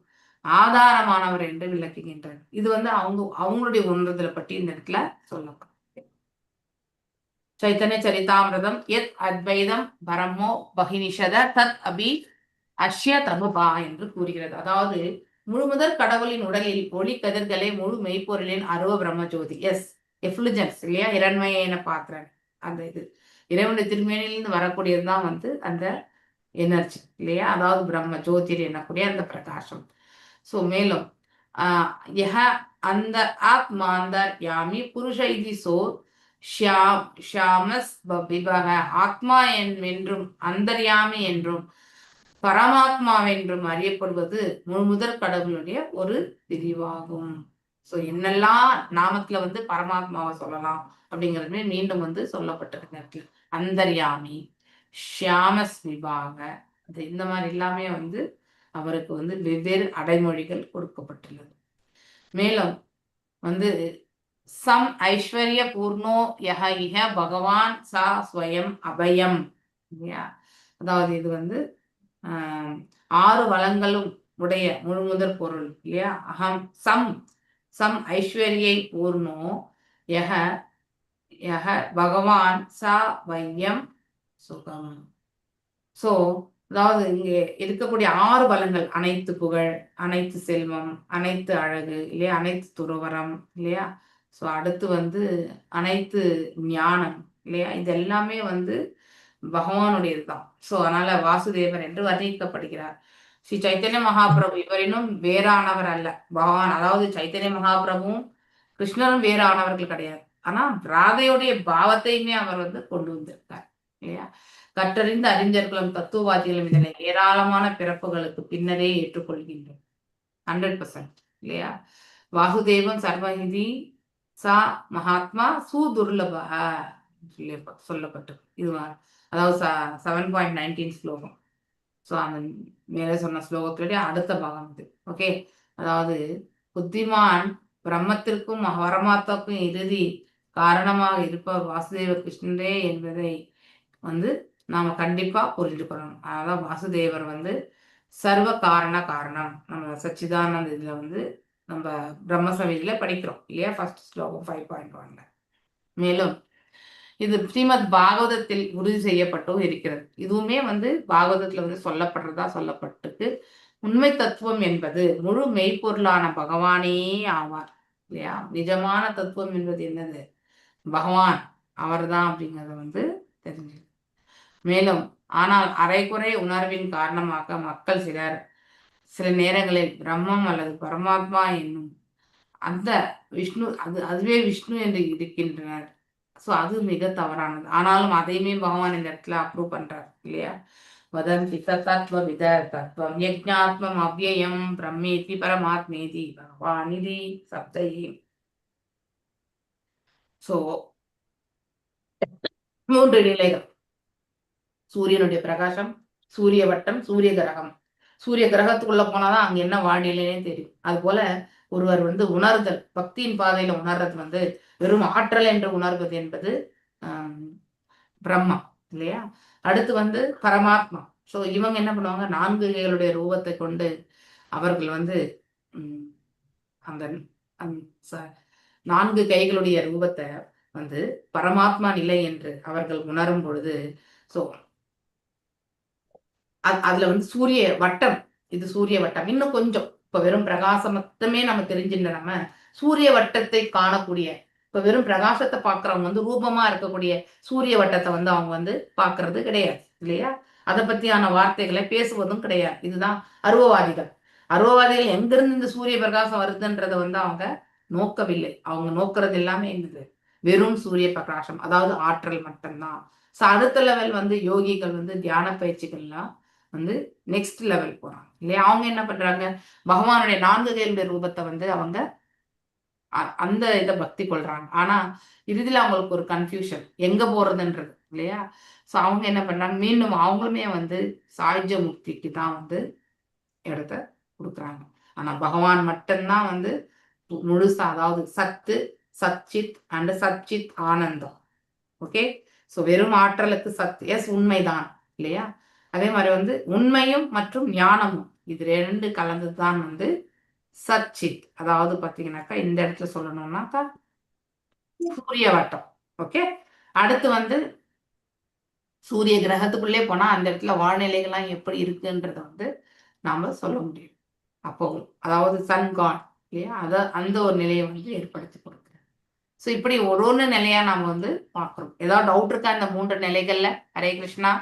ஆதாரமானவர் என்று விளக்குகின்றனர். இது வந்து அவங்களுடைய உணர்தலை பற்றி இந்த இடத்துல சொல்லப்படும். சைத்தன்ய சரிதாமிரதம் எத் அத்வைதம் பரமோ பகினிஷத தத் அபி அஷ்ய தனுபா என்று கூறுகிறது. அதாவது முழுமுதற் கடவுளின் உடலில் ஒளி கதிர்களே முழு மெய்ப்பொருளின் அருவ பிரம்ம ஜோதி. எஸ் எஃப்ளுஜன்ஸ் இல்லையா, இரண்மையன பாத்திரன் அந்த இது இறைவனுடைய திருமேனிலிருந்து வரக்கூடியதுதான் வந்து அந்த எனர்ஜி இல்லையா, அதாவது பிரம்ம ஜோதிர் எனக்கூடிய அந்த பிரகாசம். ஸோ மேலும் அந்த ஆத்மாந்தர் யாமி புருஷ இது சோ ஷியாமஸ் விபக ஆத்மா என்றும் அந்தர்யாமி என்றும் பரமாத்மாவென்றும் அறியப்படுவது முழுமுதற் கடவுளுடைய ஒரு பிரிவாகும். ஸோ என்னெல்லாம் நாமத்துல வந்து பரமாத்மாவை சொல்லலாம் அப்படிங்கிறதுமே மீண்டும் வந்து சொல்லப்பட்டிருக்கு. அந்தர்யாமி, ஷியாமஸ் விபாக, இந்த மாதிரி எல்லாமே வந்து அவருக்கு வந்து வெவ்வேறு அடைமொழிகள் கொடுக்கப்பட்டுள்ளது. மேலும் வந்து சம் ஐஸ்வர்ய பூர்ணோ யஹ இஹ பகவான் சா ஸ்வயம் அபயம் இல்லையா. அதாவது இது வந்து 6 வளங்களும் உடைய முழுமுதற் பொருள் இல்லையா. அகம் சம் ஐஸ்வர்யை பூர்ணோ யஹ யஹ பகவான் சா வையம் சுகம். ஸோ அதாவது இங்கே இருக்கக்கூடிய 6 பலங்கள், அனைத்து புகழ், அனைத்து செல்வம், அனைத்து அழகு இல்லையா, அனைத்து துறவரம் இல்லையா. ஸோ அடுத்து வந்து அனைத்து ஞானம் இல்லையா, இது எல்லாமே வந்து பகவானுடையது தான். ஸோ அதனால வாசுதேவர் என்று வர்ணிக்கப்படுகிறார். ஸ்ரீ சைத்தன்ய மகாபிரபு இவரினும் வேறானவர் அல்ல. பகவான் அதாவது சைத்தன்ய மகாபிரபுவும் கிருஷ்ணரும் வேறானவர்கள் கிடையாது. ஆனா ராதையுடைய பாவத்தையுமே அவர் வந்து கொண்டு வந்திருக்கார் இல்லையா. கற்றறிந்த அறிஞர்களும் தத்துவவாதிகளும் இதனை ஏராளமான பிறப்புகளுக்கு பின்னரே ஏற்றுக்கொள்கின்றனர். 100% இல்லையா. வாசுதேவன் சர்வநிதி சா மகாத்மா சுதுர்லப சொல்லப்பட்டது. இது அதாவது 7.19 ஸ்லோகம். ஸோ அந்த மேலே சொன்ன ஸ்லோகத்துடைய அடுத்த பாகம் இது. ஓகே, அதாவது புத்திமான் பிரம்மத்திற்கும் பரமாத்மாவுக்கும் இறுதி காரணமாக இருப்பவர் வாசுதேவ கிருஷ்ணரே என்பதை வந்து நாம கண்டிப்பா புரிஞ்சுக்கணும். அதான் வாசுதேவர் வந்து சர்வ காரணம். நம்ம சச்சிதானந்த இதுல வந்து நம்ம பிரம்மசமிதியில படிக்கிறோம் இல்லையா, ஃபர்ஸ்ட் ஸ்லோகம் 5.1. மேலும் இது ஸ்ரீமத் பாகவதத்தில் உறுதி செய்யப்பட்டும் இருக்கிறது. இதுவுமே வந்து பாகவதத்துல வந்து சொல்லப்பட்டிருக்கு. உண்மை தத்துவம் என்பது முழு மெய்ப்பொருளான பகவானே ஆவார் இல்லையா. நிஜமான தத்துவம் என்பது என்னது, பகவான் அவர்தான் அப்படிங்கறத வந்து தெரிஞ்சு. மேலும் ஆனால் அரைக்குறை உணர்வின் காரணமாக மக்கள் சில நேரங்களில் பிரம்மம் அல்லது பரமாத்மா என்னும் அந்த விஷ்ணு அதுவே விஷ்ணு என்று இருக்கின்றனர். ஸோ அது மிக தவறானது. ஆனாலும் அதையுமே பகவான் இந்த இடத்துல அப்ரூவ் பண்றார் இல்லையா. வதந்தி தத்துவ வித தத்துவம் யஜ்ஞாத்மம் அவ்யயம் பிரம்மேதி பரமாத்மேதி பகவானிதி சப்தையே. ஸோ 3 நிலைகள்: சூரியனுடைய பிரகாசம், சூரிய வட்டம், சூரிய கிரகம். சூரிய கிரகத்துக்குள்ள போனாதான் அங்க என்ன வாழ்நிலையே தெரியும். அது போல ஒருவர் வந்து உணர்தல், பக்தியின் பாதையில உணர்றது வந்து வெறும் ஆற்றல் என்று உணர்வது என்பது பிரம்மம் இல்லையா. அடுத்து வந்து பரமாத்மா. ஸோ இவங்க என்ன பண்ணுவாங்க, 4 கைகளுடைய ரூபத்தை கொண்டு அவர்கள் வந்து அந்த 4 கைகளுடைய ரூபத்தை வந்து பரமாத்மா நிலை என்று அவர்கள் உணரும் பொழுது, ஸோ அதுல வந்து சூரிய வட்டம், இது சூரிய வட்டம். இன்னும் கொஞ்சம் இப்ப வெறும் பிரகாசம் மட்டுமே நம்ம தெரிஞ்சுட்டு நம்ம சூரிய வட்டத்தை காணக்கூடிய, இப்ப வெறும் பிரகாசத்தை பாக்குறவங்க வந்து ரூபமா இருக்கக்கூடிய சூரிய வட்டத்தை வந்து அவங்க வந்து பாக்குறது கிடையாது இல்லையா. அதை பத்தியான வார்த்தைகளை பேசுவதும் கிடையாது. இதுதான் அருவவாதிகள். அருவவாதிகள் எங்கிருந்து இந்த சூரிய பிரகாசம் வருதுன்றதை வந்து அவங்க நோக்கவில்லை. அவங்க நோக்கிறது எல்லாமே என்னது, வெறும் சூரிய பிரகாசம், அதாவது ஆற்றல் மட்டும்தான். ஸோ அடுத்த லெவல் வந்து யோகிகள் வந்து தியான பயிற்சிகள்லாம் வந்து நெக்ஸ்ட் லெவல் போறாங்க இல்லையா. அவங்க என்ன பண்றாங்க, பகவானுடைய 4 கைகளுடைய ரூபத்தை வந்து அவங்க அந்த இதை பக்தி கொள்றாங்க. ஆனா இறுதியில அவங்களுக்கு ஒரு கன்ஃபியூஷன் எங்க போறதுன்றது இல்லையா. ஸோ அவங்க என்ன பண்றாங்க, மீண்டும் அவங்களுமே வந்து சாயுஜ்ய முக்திக்கு தான் வந்து இடத்த கொடுக்குறாங்க. ஆனா பகவான் மட்டும்தான் வந்து முழுசா, அதாவது சத்து, சச்சித் அண்ட் சச்சித் ஆனந்தம். ஓகே, ஸோ வெறும் ஆற்றலுக்கு சத்து எஸ் உண்மைதான் இல்லையா. அதே மாதிரி வந்து உண்மையும் மற்றும் ஞானமும் இது 2 கலந்துதான் வந்து சச்சித். அதாவது பாத்தீங்கன்னாக்கா இந்த இடத்துல சொல்லணும்னாக்கா சூரிய வட்டம். ஓகே, அடுத்து வந்து சூரிய கிரகத்துக்குள்ளே போனா அந்த இடத்துல வாழ்நிலைகள்லாம் எப்படி இருக்குன்றத வந்து நாம சொல்ல முடியும். அப்போ அதாவது சன் காட் இல்லையா, அந்த ஒரு நிலையை வந்து ஏற்படுத்தி கொடுக்குறேன். ஸோ இப்படி ஒரு நிலையா நாம வந்து பாக்குறோம். ஏதாவது டவுட் இருக்கா இந்த 3 நிலைகள்ல? ஹரே கிருஷ்ணா.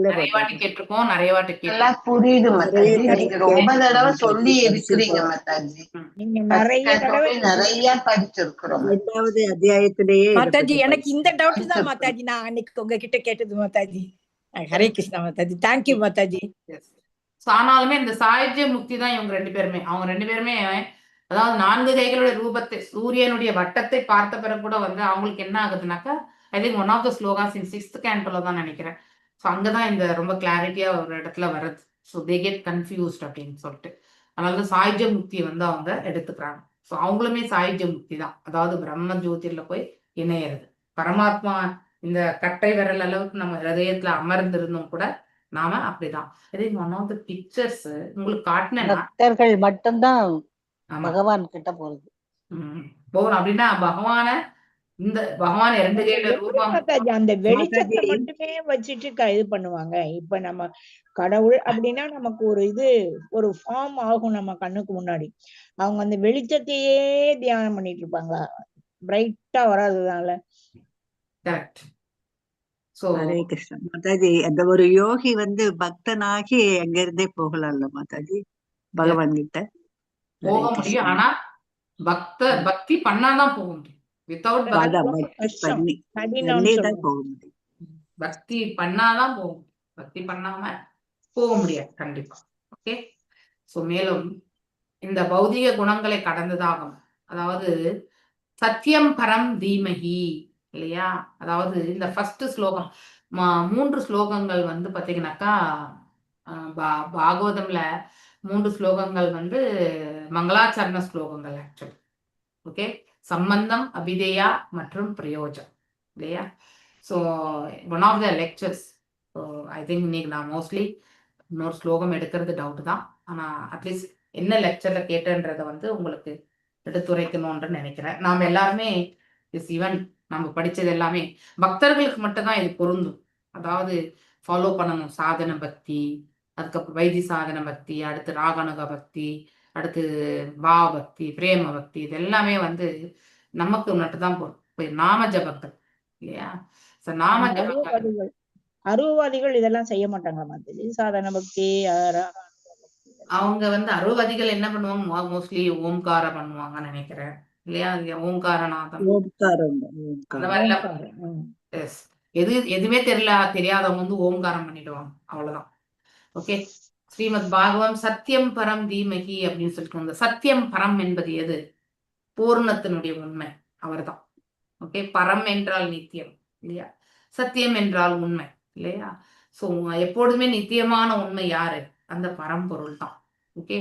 நிறைய வாட்டி கேட்டிருக்கோம், நிறைய வாட்டி எல்லாம் புரியுது மாதாஜி. நீங்க ரொம்ப தடவை சொல்லி இருக்கிறீங்க மாதாஜி. நீங்க நிறைய தடவை நிறைய படிச்சிருக்கிறோம் 8வது அத்தியாயத்திலேயே மாதாஜி. எனக்கு இந்த டவுட் தான் மாதாஜி நான் அன்னைக்கு உங்ககிட்ட கேட்டது மாதாஜி. ஹரே கிருஷ்ணா மாதாஜி. தேங்க்யூ மாதாஜி. ஆனாலுமே இந்த சாயுஜ்ய முக்தி தான் இவங்க 2 பேருமே. அவங்க 2 பேருமே அதாவது 4 கைகளுடைய ரூபத்தை, சூரியனுடைய வட்டத்தை பார்த்த பிறகு கூட வந்து அவங்களுக்கு என்ன ஆகுதுனாக்கா, I think one of the slokas in 6th canto தான் நினைக்கிறேன். ஸோ அங்கதான் இந்த ரொம்ப கிளாரிட்டியா ஒரு இடத்துல வருது. ஸோ தே கெட் கன்ஃபியூஸ்ட் அப்படின்னு சொல்லிட்டு. அதனால சாயுஜ்ய முக்தியை வந்து அவங்க எடுத்துக்கிறாங்க. ஸோ அவங்களுமே சாயுஜ்ய முக்தி தான், அதாவது பிரம்ம ஜோதியில போய் இணையிறது. பரமாத்மா இந்த கட்டை விரல் அளவுக்கு நம்ம ஹிருதயத்துல அமர்ந்திருந்தோம் கூட நாம அப்படிதான். இதே ஒன் ஆஃப் த பிக்சர்ஸ் உங்களுக்கு காட்டினேன்னா, பக்தர்கள் மட்டும்தான் ஆமா பகவான் கிட்ட போறது. போகணும் அப்படின்னா இந்த பகவான் 2 கையில எப்படி ரூபம். மாதாஜி அந்த வெளிச்சத்தை மாதாஜி. மட்டுமே வச்சுட்டு இது பண்ணுவாங்க? இப்ப நம்ம கடவுள் அப்படின்னா நமக்கு ஒரு ஃபார்ம் ஆகும் நம்ம கண்ணுக்கு முன்னாடி. அவங்க அந்த வெளிச்சத்தையே தியானம் பண்ணிட்டு இருப்பாங்களா? பிரைட்டா வராததுனால. கரெக்ட். ஸோ ஹரே கிருஷ்ணா மாதாஜி. அந்த ஒரு யோகி வந்து பக்தனாகி அங்க இருந்தே போகலாம்ல மாதாஜி பகவான் கிட்ட? போக முடியும். ஆனா பக்தி பண்ணாதான் போக முடியும். வித்தவுட் அது அதான் ரொம்ப பக்தி கஷ்டம், பண்ணி கடினம்னு பண்ணிதான் சொல்லுவாங்க. போக முடியும். பக்தி பண்ணாதான் போக முடியும். பக்தி பண்ணாம போக முடியாது கண்டிப்பா. ஓகே. ஸோ மேலும் இந்த பௌதிக குணங்களை கடந்ததாகும். அதாவது சத்தியம் பரம் தீமகி இல்லையா? அதாவது இந்த ஃபர்ஸ்ட் ஸ்லோகம் 3 ஸ்லோகங்கள் வந்து பாத்தீங்கன்னாக்கா பாகவதம்ல 3 ஸ்லோகங்கள் வந்து மங்களாச்சரண ஸ்லோகங்கள் ஆக்சுவலி. ஓகே. சம்பந்தம், அபிதேயா மற்றும் பிரயோஜனம் இல்லையா? So one of the lectures. So I think இன்னைக்கு நான் மோஸ்ட்லி இன்னொரு ஸ்லோகம் எடுக்கிறது டவுட் தான். ஆனா அட்லீஸ்ட் என்ன லெக்சர்ல கேட்டேன்றதை வந்து உங்களுக்கு எடுத்துரைக்கணும்னு நினைக்கிறேன். நாம் எல்லாருமே ஈவன் நம்ம படிச்சது எல்லாமே பக்தர்களுக்கு மட்டும்தான் இது பொருந்தும். அதாவது ஃபாலோ பண்ணணும் சாதன பக்தி, அதுக்கப்புறம் வைத்தி சாதன பக்தி, அடுத்து ராகனுக பக்தி, அடுத்து பாவ பக்தி, பிரேம பக்தி, இது எல்லாமே வந்து நமக்கு மட்டும்தான் பொருள். நாம ஜபங்கள் இல்லையா? நாம ஜபங்கள் அருவவாதிகள் இதெல்லாம் செய்ய மாட்டாங்க மாதாஜி. சாதன பக்தி, அவங்க வந்து அருவவாதிகள் என்ன பண்ணுவாங்க? மோஸ்ட்லி ஓம்காரம் பண்ணுவாங்கன்னு நினைக்கிறேன் இல்லையா? ஓம்காரநாதம் அந்த மாதிரி. எதுவுமே தெரியாதவங்க வந்து ஓம்காரம் பண்ணிடுவாங்க, அவ்வளவுதான். ஓகே. ஸ்ரீமத் பாகவம் சத்தியம் பரம் தீமகி அப்படின்னு சொல்லிட்டு வந்த சத்தியம் பரம் என்பது எது? பூர்ணத்தினுடைய உண்மை அவர்தான். ஓகே. பரம் என்றால் நித்தியம் இல்லையா? சத்தியம் என்றால் உண்மை இல்லையா? சோ எப்பொழுதுமே நித்தியமான உண்மை யாரு? அந்த பரம்பொருள் தான். ஓகே.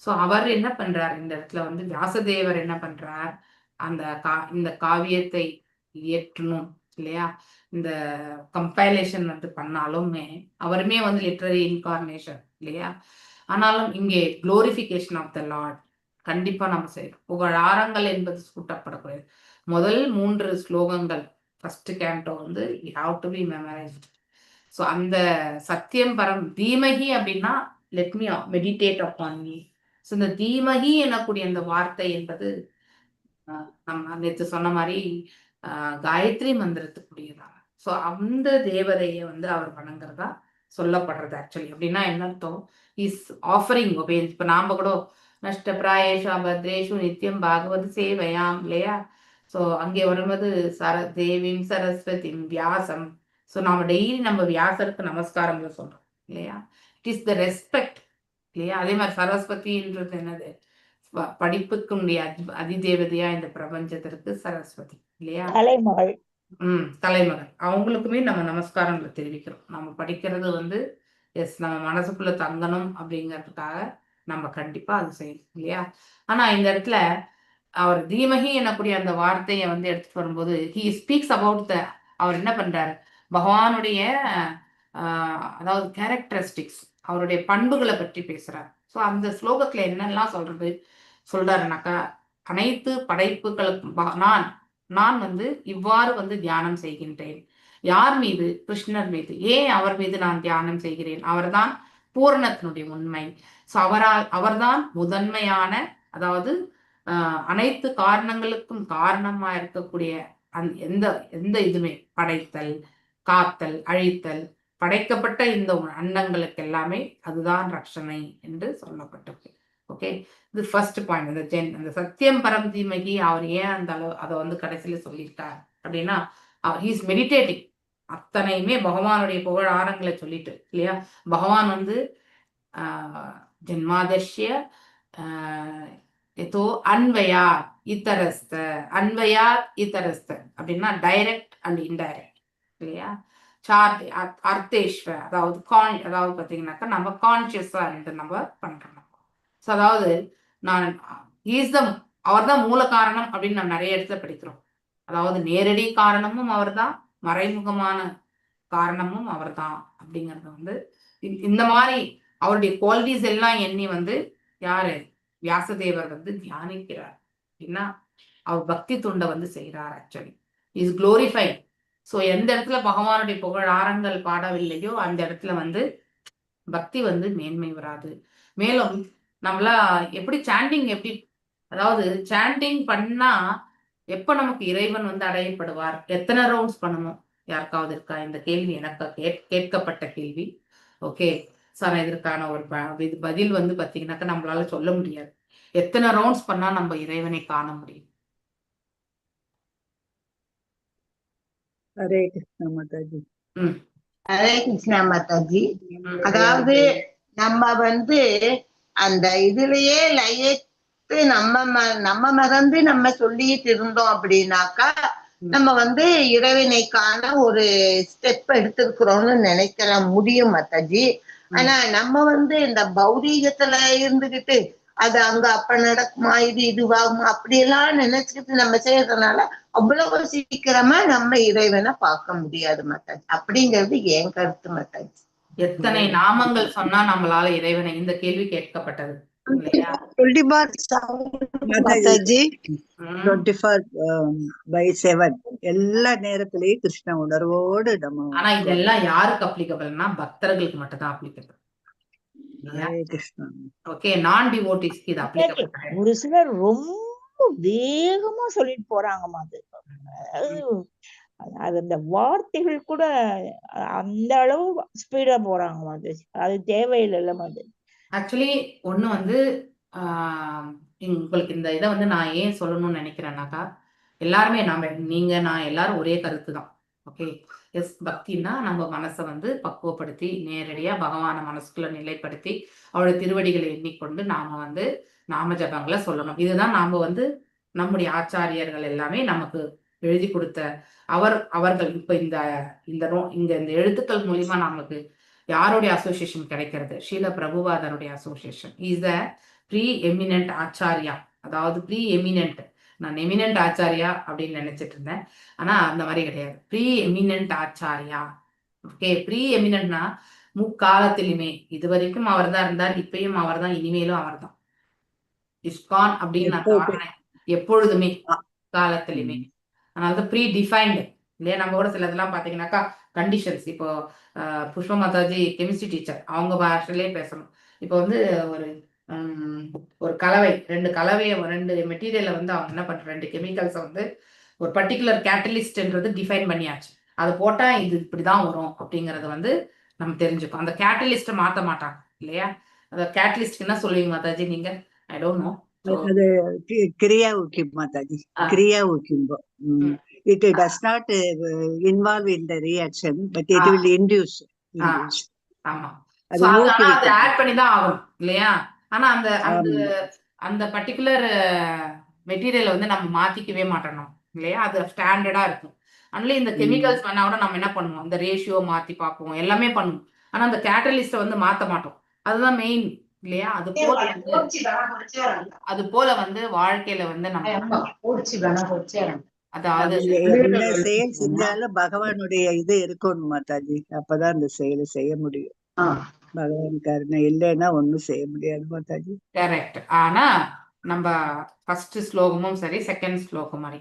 சோ அவர் என்ன பண்றார் இந்த இடத்துல வந்து வியாசதேவர் என்ன பண்றார்? இந்த காவியத்தை இயற்றணும் இல்லையா? இந்த கம்பைலேஷன் வந்து பண்ணாலுமே அவருமே வந்து லிட்டரரி இன்கார்னேஷன் இல்லையா? ஆனாலும் இங்கே குளோரிபிகேஷன் ஆஃப் த லார்ட் கண்டிப்பா நம்ம செய்யணும். புகழாரங்கள் என்பது சூட்டப்படக்கூடாது. முதல் 3 ஸ்லோகங்கள் ஃபர்ஸ்ட் கேண்டோ வந்து you have to be memorised. So அந்த சத்தியம் பரம் தீமகி அப்படின்னா let me meditate upon me. So இந்த தீமகி எனக்கூடிய அந்த வார்த்தை என்பது நம்ம நேற்று சொன்ன மாதிரி காயத்ரி மந்திரத்துக்குரியதாக. ஸோ அந்த தேவதையை வந்து அவர் வணங்குறதா சொல்லப்படுறது ஆக்சுவலி. அப்படின்னா என்ன அர்த்தம்? Is offering obeisances. இப்போ நாம கூட நஷ்டப்பிராயேஷு அபத்ரேஷு நித்தியம் பாகவத் சேவையாம் இல்லையா? ஸோ அங்கே வரும்போது தேவிம் சரஸ்வதி வியாசம். ஸோ நாம டெய்லி நம்ம வியாசருக்கு நமஸ்காரம் சொல்றோம் இல்லையா? இட் இஸ் த ரெஸ்பெக்ட் இல்லையா? அதே மாதிரி சரஸ்வதின்றது என்னது? படிப்புக்குடைய அதிதேவதையா இந்த பிரபஞ்சத்திற்கு சரஸ்வதி இல்லையா? தலைமகள். தலைமகள். அவங்களுக்குமே நம்ம நமஸ்காரங்களை தெரிவிக்கிறோம். நம்ம படிக்கிறது வந்து நம்ம மனசுக்குள்ள தங்கணும் அப்படிங்கிறதுக்காக நம்ம கண்டிப்பா அது செய்யணும் இல்லையா? ஆனா இந்த இடத்துல அவர் தீமகி எனக்கூடிய அந்த வார்த்தையை வந்து எடுத்துட்டு வரும்போது ஹி ஸ்பீக்ஸ் அபவுட் அவர் என்ன பண்றாரு? பகவானுடைய அதாவது கேரக்டரிஸ்டிக்ஸ், அவருடைய பண்புகளை பற்றி பேசுறாரு. ஸோ அந்த ஸ்லோகத்துல என்னெல்லாம் சொல்றாருனாக்கா, அனைத்து படைப்புகளுக்கும் நான் வந்து இவ்வாறு வந்து தியானம் செய்கின்றேன். யார் மீது? கிருஷ்ணர் மீது. ஏன் அவர் மீது நான் தியானம் செய்கிறேன்? அவர்தான் பூரணத்தினுடைய உண்மை. ஸோ அவர்தான் முதன்மையான, அதாவது அனைத்து காரணங்களுக்கும் காரணமா இருக்கக்கூடிய எந்த இதுமே படைத்தல், காத்தல், அழித்தல், படைக்கப்பட்ட இந்த அண்டங்களுக்கு எல்லாமே அதுதான் ரட்சணை என்று சொல்லப்பட்டிருக்கு. ஓகே. இது ஃபர்ஸ்ட் பாயிண்ட். அந்த சத்தியம் பரம் தீமகி அவர் ஏன் அந்த அளவு அதை வந்து கடைசியில சொல்லிட்டார் அப்படின்னா, ஹி இஸ் மெடிடேட்டிங். அத்தனையுமே பகவானுடைய புகழ் ஆரங்களை சொல்லிட்டு இல்லையா? பகவான் வந்து ஜென்மாதர்ஷிய ஏதோ அன்வயா இத்தரஸ்த அப்படின்னா டைரக்ட் அண்ட் இன்டைரக்ட் இல்லையா? அர்த்தேஸ்வர், அதாவது அதாவது பாத்தீங்கன்னாக்கா நம்ம கான்சியஸா இருந்து நம்ம பண்றோம். ஸோ அதாவது நான் அவர் தான் மூல காரணம் அப்படின்னு நம்ம நிறைய இடத்துல படிக்கிறோம். அதாவது நேரடி காரணமும் அவர் தான், மறைமுகமான காரணமும் அவர் தான் அப்படிங்கறது வந்து இந்த மாதிரி அவருடைய குவாலிட்டிஸ் எல்லாம் எண்ணி வந்து யாரு வியாசதேவர் வந்து தியானிக்கிறார் அப்படின்னா அவர் பக்தி துண்டை வந்து செய்யறார். Actually is glorified. ஸோ எந்த இடத்துல பகவானுடைய புகழாரங்கள் பாடவில்லையோ அந்த இடத்துல வந்து பக்தி வந்து மேன்மை வராது. மேலும் நம்மள எப்படி சாண்டிங் எப்படி, அதாவது சாண்டிங் பண்ணா எப்ப நமக்கு இறைவன் வந்து அடையப்படுவார், எத்தனை ரவுண்ட்ஸ் பண்ணணும், யாருக்காவது இருக்கா இந்த கேள்வி? எனக்கு கேட்கப்பட்ட கேள்வி. ஓகே சார், இதற்கான ஒரு பதில் வந்து பாத்தீங்கன்னாக்கா நம்மளால சொல்ல முடியாது. எத்தனை ரவுண்ட்ஸ் பண்ணா நம்ம இறைவனை காண முடியும்? ஹரே கிருஷ்ணா மாதாஜி. ஹரே கிருஷ்ணா மாதாஜி. அதாவது நம்ம வந்து அந்த இதுலயே லயத்து நம்ம மறந்து நம்ம சொல்லிட்டு இருந்தோம் அப்படின்னாக்கா நம்ம வந்து இறைவனை காண ஒரு ஸ்டெப் எடுத்திருக்கிறோம்னு நினைக்கிற முடியும் மாதாஜி. ஆனா நம்ம வந்து இந்த பௌதீகத்துல இருந்துகிட்டு அது அங்க அப்ப நடக்குமா, இது இதுவாகுமா அப்படியெல்லாம் நினைச்சுக்கிட்டு நம்ம செய்யறதுனால அவ்வளவு சீக்கிரமா நம்ம இறைவனை பார்க்க முடியாது மாதாஜி. அப்படிங்கிறது என் கருத்து மாதாஜி. எத்தனை நாமங்கள் சொன்னா நம்மளால இறைவனை, இந்த கேள்வி கேட்கப்பட்டது இல்லையா? 24/7 எல்லா நேரத்திலயும் கிருஷ்ண உணர்வோடு நம்ம. ஆனா இதெல்லாம் யாருக்கு அப்ளிகபிள்னா பக்தர்களுக்கு மட்டும் தான் அப்ளிகபிள். ஓகே, நான் டிவோட்டிஸ்க்கு இது அப்ளிகபிள் கிடையாது. ஒரு சிலர் ரொம்ப வேகமா சொல்லிட்டு போறாங்கம்மா. அது அந்த வார்த்தைகள் கூட அந்த அளவு ஸ்பீடா போறாங்கம்மா. அது தேவையில்லைல்லம்மா. அது ஆக்சுவலி ஒண்ணு வந்து உங்களுக்கு இந்த இதை வந்து நான் ஏன் சொல்லணும்னு நினைக்கிறேன்னாக்கா, எல்லாருமே நீங்க நான் எல்லாரும் ஒரே கருத்து தான். ஓகே, எஸ், பக்தின்னா நம்ம மனசை வந்து பக்குவப்படுத்தி நேரடியா பகவான மனசுக்குள்ள நிலைப்படுத்தி அவருடைய திருவடிகளை எண்ணிக்கொண்டு நாம வந்து நாம ஜபங்களை சொல்லணும். இதுதான் நாம வந்து நம்முடைய ஆச்சாரியர்கள் எல்லாமே நமக்கு எழுதி கொடுத்த அவர்கள் இப்ப இந்த எழுத்துக்கள் மூலியமா நமக்கு யாருடைய அசோசியேஷன் கிடைக்கிறது? ஸ்ரீல பிரபுபாதருடைய association. Is the preeminent acharya. அதாவது ப்ரீ எமினன்ட், நான் எமினன்ட் ஆச்சாரியா அப்படின்னு நினைச்சிட்டு இருந்தேன், ஆனா அந்த மாதிரி கிடையாது. Preeminent acharya. ஓகே, ப்ரீ எமினன்ட்னா முக்காலத்திலுமே இது வரைக்கும் அவர் தான் இருந்தார், இப்பயும் அவர் தான், இனிமேலும் அவர் தான். இஸ்கான் அப்படின்னு நான் காரணம் எப்பொழுதுமே காலத்திலுமே. அதனாலதான் ப்ரீ டிஃபைன்டு இல்லையா? நம்ம கூட சில இதெல்லாம் பாத்தீங்கன்னாக்கா கண்டிஷன்ஸ். இப்போ புஷ்ப மாதாஜி கெமிஸ்ட்ரி டீச்சர், அவங்க பாஷையிலே பேசணும். இப்போ வந்து ஒரு கலவை, ரெண்டு மெட்டீரியலை வந்து அவங்க என்ன பண்ற, 2 கெமிக்கல்ஸை வந்து ஒரு பர்டிகுலர் கேட்டலிஸ்ட்ன்றது டிஃபைன் பண்ணியாச்சு. அது போட்டா இது இப்படிதான் வரும் அப்படிங்கறத வந்து நம்ம தெரிஞ்சுக்கோம். அந்த கேட்டலிஸ்ட மாத்த மாட்டாங்க இல்லையா? அந்த கேட்டலிஸ்ட் என்ன சொல்லுவீங்க மாதாஜி நீங்க? I don't know. அது கிரியா ஊக்கியம் மாதாஜி, கிரியா ஊக்கியம். It does not involve in the reaction, but it will induce. ஆமா, அது ஆட் பண்ணி தான் ஆகும் இல்லையா? ஆனா அந்த அந்த பர்டிகுலர் மெட்டீரியலை வந்து நம்ம மாத்திக்கவே மாட்டோம் இல்லையா? அது ஸ்டாண்டர்டா இருக்கும். அதனால இந்த கெமிக்கல்ஸ் பண்ணா கூட நம்ம என்ன பண்ணுவோம், இந்த ரேஷியோ மாத்தி பார்ப்போம், எல்லாமே பண்ணுவோம். ஆனா அந்த கேட்டலிஸ்ட வந்து மாத்த மாட்டோம். அதுதான் மெயின் இல்லையா? அது போல வந்து வாழ்க்கையில வந்து நம்ம அதாவது எந்த செயல் செஞ்சாலும் பகவானுடைய இது இருக்கணும் மாதாஜி, அப்பதான் அந்த செயலை செய்ய முடியும். பகவான் கருணை இல்லைன்னா ஒண்ணும் செய்ய முடியாது மாதாஜி. கரெக்ட். ஆனா நம்ம ஃபர்ஸ்ட் ஸ்லோகமும் சரி, செகண்ட் ஸ்லோகம் மாதிரி,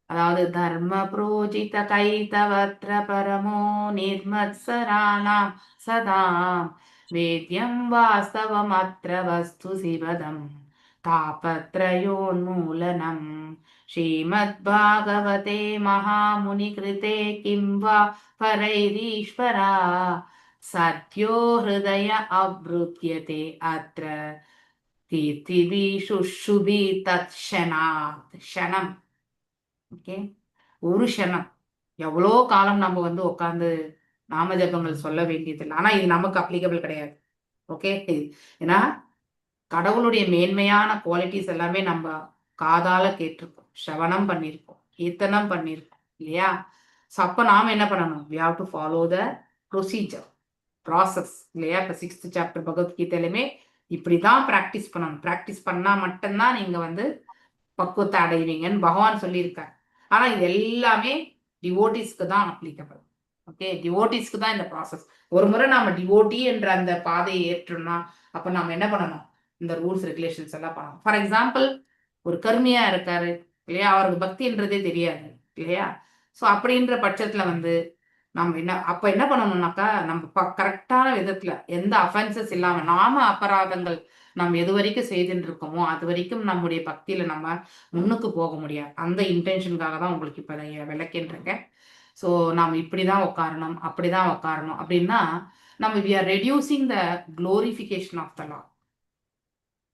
அதாவது தர்ம புரோஜித கைதவத்ர பரமோ நிர்மத்சராணாம் சதாம் வேத்யம் வாஸ்தவம் அத்ர வஸ்து சிவதம் தாபத்ரயோன்மூலனம் ஸ்ரீமத்பாகவதே மகாமுனி கிருதே கிம் வா பரைரீஸ்வரா சத்யோ ஹிருதய அவ்ருத்யதே அத்ர கீர்த்திபி சுஷுபி தத்ஷனாத். க்ஷணம், ஓகே, ஒரு க்ஷணம். எவ்வளோ காலம் நம்ம வந்து உட்காந்து நாம ஜபங்கள் சொல்ல வேண்டியதில்லை. ஆனா இது நமக்கு அப்ளிகபிள் கிடையாது. ஓகே, ஏன்னா கடவுளுடைய மேன்மையான குவாலிட்டிஸ் எல்லாமே நம்ம காதால கேட்டிருக்கோம், ஸ்ரவணம் பண்ணியிருக்கோம், கீர்த்தனம் பண்ணியிருக்கோம் இல்லையா? ஸோ அப்போ நாம என்ன பண்ணணும்? we have to follow the procedure process இல்லையா? இப்போ 6th சாப்டர் பகவத்கீதையிலுமே இப்படிதான் ப்ராக்டிஸ் பண்ணணும். ப்ராக்டிஸ் பண்ணா மட்டும்தான் நீங்க வந்து பக்குவத்தை அடைவீங்கன்னு பகவான் சொல்லியிருக்காரு. ஆனா இது எல்லாமே டிவோட்டிஸ்க்கு தான் அப்ளிகபிள். ஓகே, டிவோட்டிஸ்க்கு தான் இந்த ப்ராசஸ். ஒரு முறை நாம டிவோட்டி என்ற அந்த பாதையை ஏற்றோம்னா அப்ப நாம என்ன பண்ணணும்? இந்த ரூல்ஸ் ரெகுலேஷன்ஸ் எல்லாம் பண்ணணும். ஃபார் எக்ஸாம்பிள், ஒரு கர்மியா இருக்காரு இல்லையா, அவருக்கு பக்தின்றதே தெரியாது இல்லையா? ஸோ அப்படின்ற பட்சத்துல வந்து நம்ம என்ன பண்ணணும்னாக்கா, நம்ம கரெக்டான விதத்துல எந்த அஃபென்சஸ் இல்லாம நாம அபராதங்கள் நம்ம எது வரைக்கும் செய்துட்டு இருக்கோமோ அது வரைக்கும் நம்முடைய பக்தியில நம்ம முன்னுக்கு போக முடியாது. அந்த இன்டென்ஷனுக்காக தான் உங்களுக்கு இப்ப விளக்கின்னு இருக்கேன். ஸோ நாம் இப்படிதான் உட்காரணும், அப்படிதான் உட்காரணும் அப்படின்னா நம்ம we are reducing the glorification of the law.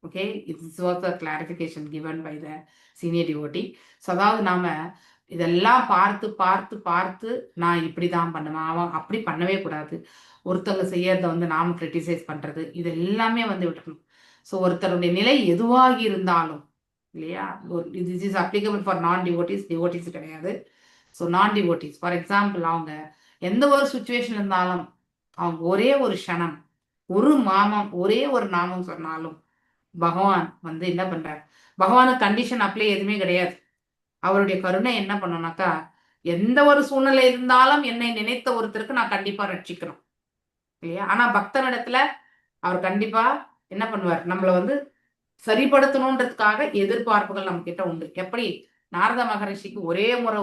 Okay, this was the clarification given by the senior devotee. So அதாவது நாம இதெல்லாம் பார்த்து பார்த்து பார்த்து நான் இப்படிதான் பண்ணுவேன், அவன் அப்படி பண்ணவே கூடாது, ஒருத்தவங்க செய்யறத வந்து நாம கிரிட்டிசைஸ் பண்றது, இது எல்லாமே வந்து விட்டுக்கணும். ஸோ ஒருத்தருடைய நிலை எதுவாகி இருந்தாலும் இல்லையா, திஸ் இஸ் அப்ளிகபிள் ஃபார் நான் டிவோட்டிஸ், டிவோட்டிஸ் கிடையாது. ஸோ நான் டிவோட்டிஸ் ஃபார் எக்ஸாம்பிள், அவங்க எந்த ஒரு சுச்சுவேஷன் இருந்தாலும் அவங்க ஒரே ஒரு க்ஷணம் ஒரே ஒரு நாமம் சொன்னாலும் பகவான் வந்து என்ன பண்றார்? பகவானுக்கு கண்டிஷன் அப்ளை எதுவுமே கிடையாது. அவருடைய கருணை என்ன பண்ணணும்னாக்கா, எந்த ஒரு சூழ்நிலை இருந்தாலும் என்னை நினைத்த ஒருத்தருக்கு நான் கண்டிப்பா ரட்சிக்கணும் இல்லையா? ஆனா பக்தனிடத்துல அவர் கண்டிப்பா என்ன பண்ணுவார்? நம்மளை வந்து சரிப்படுத்தணுன்றதுக்காக எதிர்பார்ப்புகள் நம்ம கிட்ட உண்டு. எப்படி நாரத மகரிஷிக்கு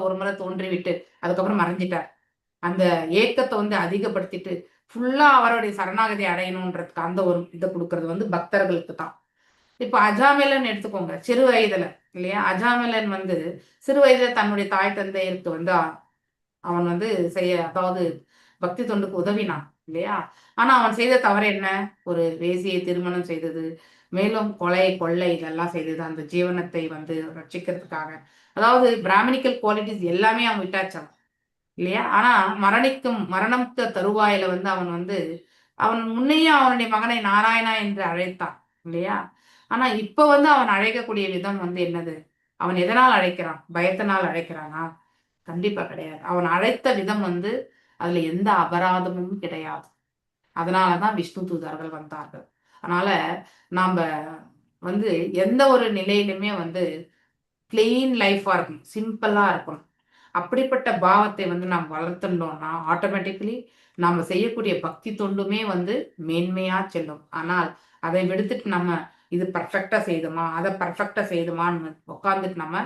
ஒரு முறை தோன்றிவிட்டு அதுக்கப்புறம் மறைஞ்சிட்டார். அந்த ஏக்கத்தை வந்து அதிகப்படுத்திட்டு ஃபுல்லா அவருடைய சரணாகதி அடையணுன்றதுக்கு அந்த ஒரு இதை கொடுக்கறது வந்து பக்தர்களுக்கு தான். இப்ப அஜாமிலன் எடுத்துக்கோங்க, சிறு வயதுல இல்லையா, அஜாமிலன் வந்து சிறு வயதுல தன்னுடைய தாய் தந்தையருக்கு வந்து அவன் வந்து அதாவது பக்தி தொண்டுக்கு உதவினான் இல்லையா? ஆனா அவன் செய்த தவறு என்ன? ஒரு வேசியை திருமணம் செய்தது, மேலும் கொள்ளை இதெல்லாம் செய்தது அந்த ஜீவனத்தை வந்து ரட்சிக்கிறதுக்காக. அதாவது பிராமணிக்கல் குவாலிட்டிஸ் எல்லாமே அவன் விட்டாச்சான் இல்லையா? ஆனா மரணத்து தருவாயில வந்து அவன் முன்னையும் அவனுடைய மகனை நாராயணா என்று அழைத்தான் இல்லையா? ஆனா இப்ப வந்து அவன் அழைக்கக்கூடிய விதம் வந்து என்னது? அவன் எதனால் அழைக்கிறான்? பயத்தினால் அழைக்கிறானா? கண்டிப்பா கிடையாது. அவன் அழைத்த விதம் வந்து அதுல எந்த அபராதமும் கிடையாது. அதனாலதான் விஷ்ணு தூதர்கள் வந்தார்கள். அதனால நாம வந்து எந்த ஒரு நிலையிலுமே வந்து பிளெயின் லைஃபா இருக்கணும், சிம்பிளா இருக்கணும். அப்படிப்பட்ட பாவத்தை வந்து நாம் வளர்த்துட்டோம்னா ஆட்டோமேட்டிக்கலி நாம செய்யக்கூடிய பக்தி தொண்டுமே வந்து மேன்மையா செல்லும். ஆனால் அதை விடுத்துட்டு நம்ம இது பர்ஃபெக்டா செய்துமா அதை பர்ஃபெக்டா செய்துமான்னு உட்காந்துட்டு நம்ம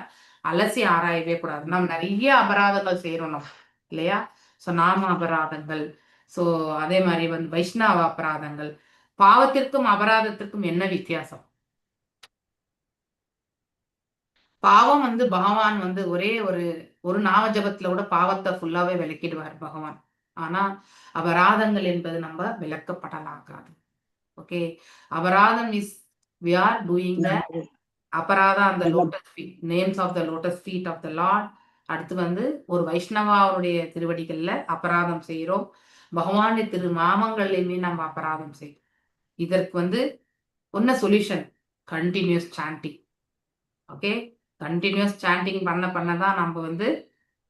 அலசி ஆராயவே கூடாது. நம்ம நிறைய அபராதங்கள் செய்யறோம் நம்ம இல்லையா? ஸோ நாம அபராதங்கள், ஸோ அதே மாதிரி வந்து வைஷ்ணவ அபராதங்கள். பாவத்திற்கும் அபராதத்திற்கும் என்ன வித்தியாசம்? பாவம் வந்து பகவான் வந்து ஒரே ஒரு நாம ஜபத்துல கூட பாவத்தை ஃபுல்லாவே விளக்கிடுவார் பகவான். ஆனா அபராதங்கள் என்பது நம்ம விளக்கப்படலாகாது. ஓகே, அபராதம் is we are doing the அபராதா அந்த lotus feet, names of the lotus feet of the lord. அடுத்து வந்து ஒரு வைஷ்ணவாவுடைய திருவடிகள்ல அபராதம் செய்யறோம், பகவானுடைய திருநாமங்கள்லையுமே நம்ம அபராதம் செய்யறோம். இதற்கு வந்து என்ன solution? Continuous chanting. Okay, continuous chanting பண்ணதான் நம்ம வந்து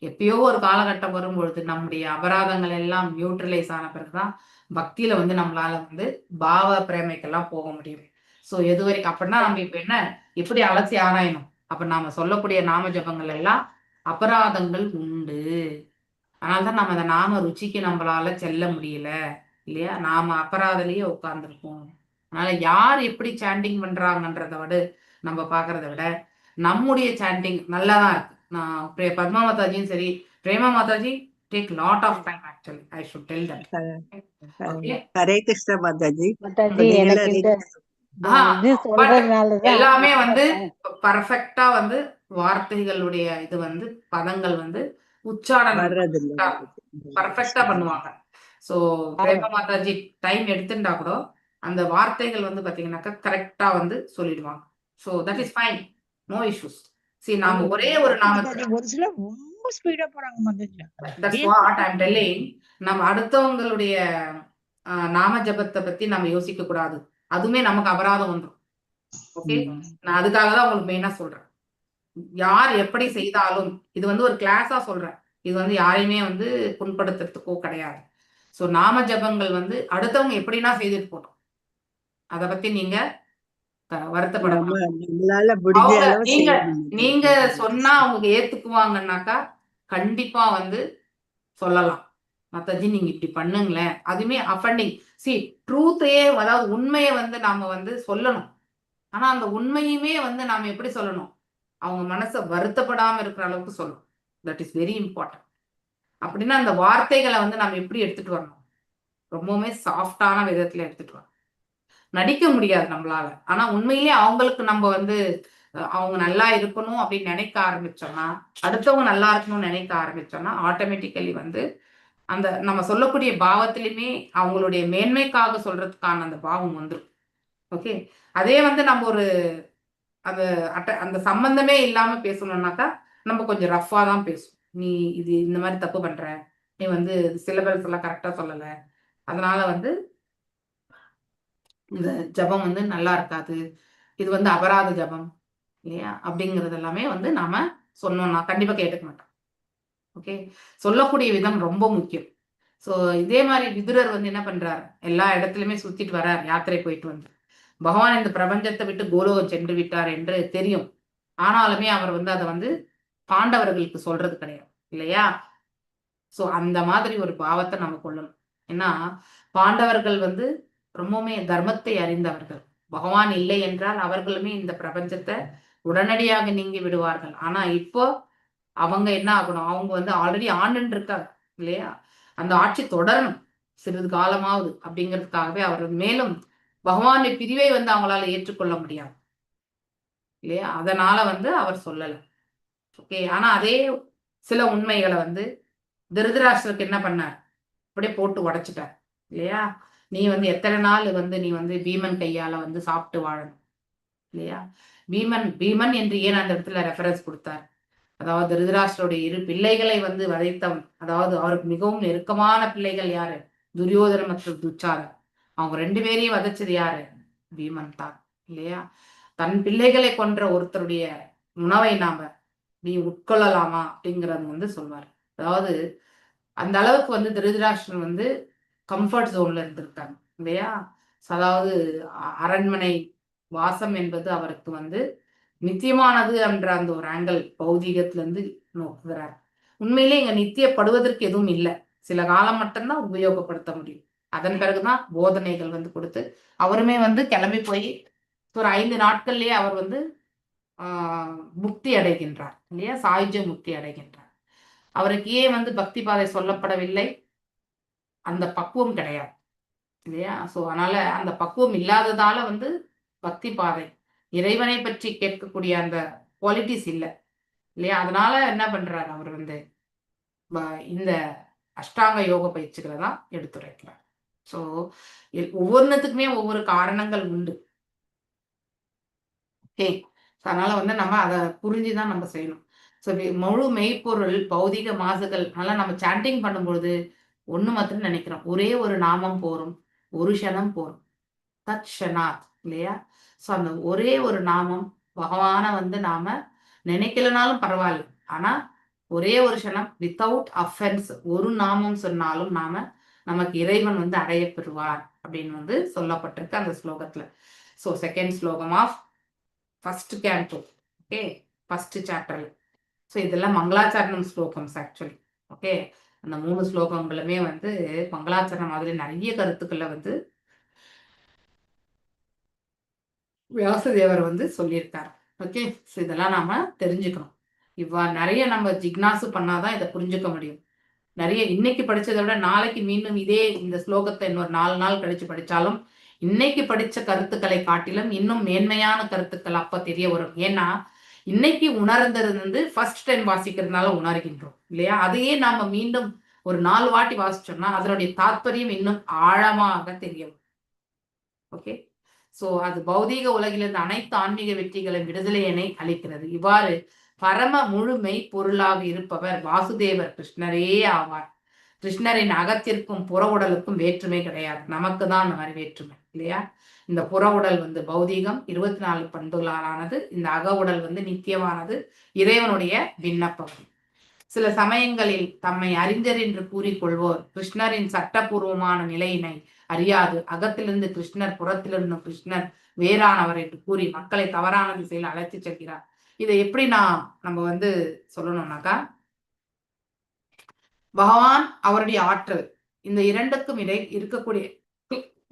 எப்பயோ ஒரு காலகட்டம் வரும்பொழுது நம்முடைய அபராதங்கள் எல்லாம் நியூட்ரலைஸ் ஆன பிறகுதான் பக்தியில வந்து நம்மளால வந்து பாவ பிரேமைக்கெல்லாம் போக முடியும். ஸோ எது வரைக்கும் அப்படின்னா நம்ம இப்ப என்ன எப்படி அலசி ஆராயணும்? அப்ப நாம சொல்லக்கூடிய நாம ஜபங்கள் எல்லாம் அபராதங்கள் உண்டு. அதனால்தான் நம்ம அந்த நாம ருச்சிக்கு நம்மளால செல்ல முடியல இல்லையா? நாம அபராதலையே உட்கார்ந்துருக்கோம். அதனால யார் எப்படி சாண்டிங் பண்றாங்கன்றத விட நம்ம பாக்குறத விட நம்முடைய சாண்டிங் நல்லாதான் இருக்கு. நான் பத்மா மாதாஜியும் சரி, Prema Mataji take lot of time actually, I should tell that. Hare Krishna Mataji. எல்லாமே வந்து பர்ஃபெக்டா வந்து வார்த்தைகளுடைய இது வந்து பதங்கள் வந்து உச்சாரணம் பர்ஃபெக்டா பண்ணுவாங்க. சோ பிரேமா மாதாஜி டைம் எடுத்துட்டா கூட அந்த வார்த்தைகள் வந்து பாத்தீங்கன்னாக்கா கரெக்டா வந்து சொல்லிடுவாங்க. So that is fine, no issues. See, நாம ஒரே ஒரு நாமத்தை ஒரு சில ரொம்ப ஸ்பீடா போறாங்க Mataji. That's what I'm telling. நம்ம அடுத்தவங்களுடைய நாம ஜபத்தை பத்தி நம்ம யோசிக்க கூடாது, அதுவுமே நமக்கு அபராதம் வந்துடும். ஓகே, நான் அதுக்காக தான் உங்களுக்கு மெயினா சொல்றேன். யார் எப்படி செய்தாலும் இது வந்து ஒரு கிளாஸா சொல்றேன். இது வந்து யாரையுமே வந்து புண்படுத்துறதுக்கோ கிடையாது. ஸோ நாம ஜபங்கள் வந்து அடுத்தவங்க எப்படின்னா செய்துட்டு போட்டோம், அதை பத்தி நீங்க வருத்தப்படாம நம்மளால முடிஞ்ச அவங்க அளவு நீங்க செய்யணும். நீங்க சொன்னா அவங்க ஏத்துக்குவாங்கன்னாக்கா கண்டிப்பா வந்து சொல்லலாம், மத்தஜி நீங்க இப்படி பண்ணுங்களேன். அதுவுமே அஃபண்டிங் ட்ரூத்தையே, அதாவது உண்மையை வந்து நாம வந்து சொல்லணும். ஆனா அந்த உண்மையுமே வந்து நாம எப்படி சொல்லணும், அவங்க மனசை வருத்தப்படாம இருக்கிற அளவுக்கு சொல்லணும். That is very important. அப்படின்னா அந்த வார்த்தைகளை வந்து நம்ம எப்படி எடுத்துட்டு வரணும், ரொம்பவுமே சாஃப்டான விதத்துல எடுத்துட்டு வரணும். நடிக்க முடியாது நம்மளால. ஆனா உண்மையிலேயே அவங்களுக்கு நம்ம வந்து அவங்க நல்லா இருக்கணும் அப்படின்னு நினைக்க ஆரம்பிச்சோம்னா, அடுத்தவங்க நல்லா இருக்கணும்னு நினைக்க ஆரம்பிச்சோம்னா ஆட்டோமேட்டிக்கலி வந்து அந்த நம்ம சொல்லக்கூடிய பாவத்திலுமே அவங்களுடைய மேன்மைக்காக சொல்றதுக்கான அந்த பாவம் வந்துடும். ஓகே, அதே வந்து நம்ம ஒரு அந்த அந்த சம்பந்தமே இல்லாம பேசணும்னாக்கா நம்ம கொஞ்சம் ரஃபா தான் பேசுவோம். நீ இது இந்த மாதிரி தப்பு பண்ற, நீ வந்து சிலபஸ் எல்லாம் கரெக்டா சொல்லல, அதனால வந்து இந்த ஜபம் வந்து நல்லா இருக்காது, இது வந்து அபராத ஜபம் இல்லையா அப்படிங்கிறது எல்லாமே வந்து நாம சொன்னோம்னா கண்டிப்பா கேட்டுக்க மாட்டோம். ஓகே, சொல்லக்கூடிய விதம் ரொம்ப முக்கியம். ஸோ இதே மாதிரி விதுரர் வந்து என்ன பண்றாரு, எல்லா இடத்துலயுமே சுத்திட்டு வர்றார், யாத்திரை போயிட்டு வந்து பகவான் இந்த பிரபஞ்சத்தை விட்டு கோலோகம் சென்று விட்டார் என்று தெரியும். ஆனாலுமே அவர் வந்து அதை வந்து பாண்டவர்களுக்கு சொல்றது கிடையாது இல்லையா. ஸோ அந்த மாதிரி ஒரு பாவத்தை நம்ம கொள்ளணும். ஏன்னா பாண்டவர்கள் வந்து ரொம்பவுமே தர்மத்தை அறிந்தவர்கள். பகவான் இல்லை என்றால் அவர்களுமே இந்த பிரபஞ்சத்தை உடனடியாக நீங்கி விடுவார்கள். ஆனா இப்போ அவங்க என்ன ஆகணும், அவங்க வந்து ஆல்ரெடி ஆண்டுன்னு இருக்காங்க இல்லையா, அந்த ஆட்சி தொடரணும் சிறிது காலமாவது அப்படிங்கிறதுக்காகவே அவர் மேலும் பகவானுடைய பிரிவை வந்து அவங்களால ஏற்றுக்கொள்ள முடியாது இல்லையா, அதனால வந்து அவர் சொல்லல. ஓகே, ஆனா அதே சில உண்மைகளை வந்து திருதராஷ்டிரருக்கு என்ன பண்ணார், அப்படியே போட்டு உடைச்சிட்டார் இல்லையா. நீ வந்து எத்தனை நாள் வந்து நீ வந்து பீமன் கையால வந்து சாப்பிட்டு வாழணும் இல்லையா. பீமன் பீமன் என்று ஏன் அந்த இடத்துல ரெஃபரன்ஸ் கொடுத்தார், அதாவது திருதராஷ்டிரோடைய 2 பிள்ளைகளை வந்து வதைத்தவன், அதாவது அவருக்கு மிகவும் நெருக்கமான பிள்ளைகள் யாரு, துரியோதன மற்றும் துச்சாதன். அவங்க 2 பேரையும் வதைச்சது யாரு, பீமன் தான் இல்லையா. தன் பிள்ளைகளை கொன்ற ஒருத்தருடைய உணவை நாம நீ உட்கொள்ளலாமா அப்படிங்கறது வந்து சொல்வார். அதாவது அந்த அளவுக்கு வந்து திருதராஷ்டிரன் வந்து கம்ஃபர்ட் ஜோன்ல இருந்திருக்காங்க இல்லையா. அதாவது அரண்மனை வாசம் என்பது அவருக்கு வந்து நித்தியமானது என்ற அந்த ஒரு ஆங்கிள் பௌதிகத்துல இருந்து நோக்குகிறார். உண்மையிலே இங்க நித்தியப்படுவதற்கு எதுவும் இல்லை, சில காலம் மட்டும்தான் உபயோகப்படுத்த முடியும். அதன் பிறகுதான் போதனைகள் வந்து கொடுத்து அவருமே வந்து கிளம்பி போய் ஒரு 5 நாட்கள்லயே அவர் வந்து முக்தி அடைகின்றார் இல்லையா, சாயுஜ முக்தி அடைகின்றார். அவருக்கு ஏன் வந்து பக்தி பாதை சொல்லப்படவில்லை, அந்த பக்குவம் கிடையாது இல்லையா. ஸோ அதனால அந்த பக்குவம் இல்லாததால வந்து பக்தி பாதை இறைவனை பற்றி கேட்கக்கூடிய அந்த குவாலிட்டிஸ் இல்லை இல்லையா. அதனால என்ன பண்றாரு, அவர் வந்து இந்த அஷ்டாங்க யோக பயிற்சிகளை தான் எடுத்துரைக்கிறார். ஸோ ஒவ்வொன்றுத்துக்குமே ஒவ்வொரு காரணங்கள் உண்டு. ஓகே, அதனால வந்து நம்ம அதை புரிஞ்சுதான் நம்ம செய்யணும். ஸோ முழு மெய்ப்பொருள் பௌதிக மாசுகள் அதனால நம்ம சாண்டிங் பண்ணும்பொழுது ஒண்ணு மாத்திரம் நினைக்கிறோம், ஒரே ஒரு நாமம் போரும், ஒரு க்ஷணம் போரும், தத் க்ஷணாத் இல்லையா. ஸோ அந்த ஒரே ஒரு நாமம் பகவானை வந்து நாம நினைக்கலனாலும் பரவாயில்ல, ஆனா ஒரே ஒரு க்ஷணம் வித்தவுட் அஃபென்ஸ் ஒரு நாமம் சொன்னாலும் நமக்கு இறைவன் வந்து அடைய பெறுவார் அப்படின்னு வந்து சொல்லப்பட்டிருக்கு அந்த ஸ்லோகத்துல. ஸோ செகண்ட் ஸ்லோகம் of first canto, okay, first சாப்டர்ல. ஸோ இதெல்லாம் மங்களாச்சரணம் ஸ்லோகம்ஸ் ஆக்சுவலி. ஓகே, அந்த 3 ஸ்லோகங்களுமே வந்து மங்களாச்சரணம் மாதிரி நிறைய கருத்துக்களை வந்து வியாசதேவர் வந்து சொல்லியிருக்காரு. ஓகே, ஸோ இதெல்லாம் நாம தெரிஞ்சுக்கணும். நிறைய நம்ம ஜிக்னாசு பண்ணாதான் இதை புரிஞ்சுக்க முடியும். நிறைய இன்னைக்கு படிச்சதை விட நாளைக்கு மீண்டும் இதே இந்த ஸ்லோகத்தை இன்னொரு 4 நாள் கழிச்சு படிச்சாலும் இன்னைக்கு படிச்ச கருத்துக்களை காட்டிலும் இன்னும் மேன்மையான கருத்துக்கள் அப்ப தெரிய வரும். ஏன்னா இன்னைக்கு உணர்ந்தது வந்து ஃபர்ஸ்ட் டைம் வாசிக்கிறதுனால உணர்கின்றோம் இல்லையா. அதையே நாம மீண்டும் ஒரு 4 வாட்டி வாசிச்சோம்னா அதனுடைய தாற்பயம் இன்னும் ஆழமாக தெரிய வரும். ஓகே, ஸோ அது பௌதீக உலகிலிருந்து அனைத்து ஆன்மீக வெற்றிகளின் விடுதலையினை அளிக்கிறது. இவ்வாறு பரம முழுமை பொருளாக இருப்பவர் வாசுதேவர் கிருஷ்ணரே ஆவார். கிருஷ்ணரின் அகத்திற்கும் புற உடலுக்கும் வேற்றுமை கிடையாது, நமக்கு தான் அந்த மாதிரி வேற்றுமை இல்லையா. இந்த புற உடல் வந்து பௌதீகம் 24 பண்புகளாலானது, இந்த அக உடல் வந்து நித்தியமானது, இறைவனுடைய விண்ணப்பம். சில சமயங்களில் தம்மை அறிஞர் என்று கூறிக்கொள்வோர் கிருஷ்ணரின் சட்டபூர்வமான நிலையினை அறியாது அகத்திலிருந்து கிருஷ்ணர் புறத்திலிருந்து கிருஷ்ணர் வேறானவர் என்று கூறி மக்களை தவறான திசையில் அழைத்து செல்கிறார். இதை எப்படி நம்ம சொல்லணும்னாக்கா, பகவான் அவருடைய ஆற்றல் இந்த இரண்டுக்கும் இடையே இருக்கக்கூடிய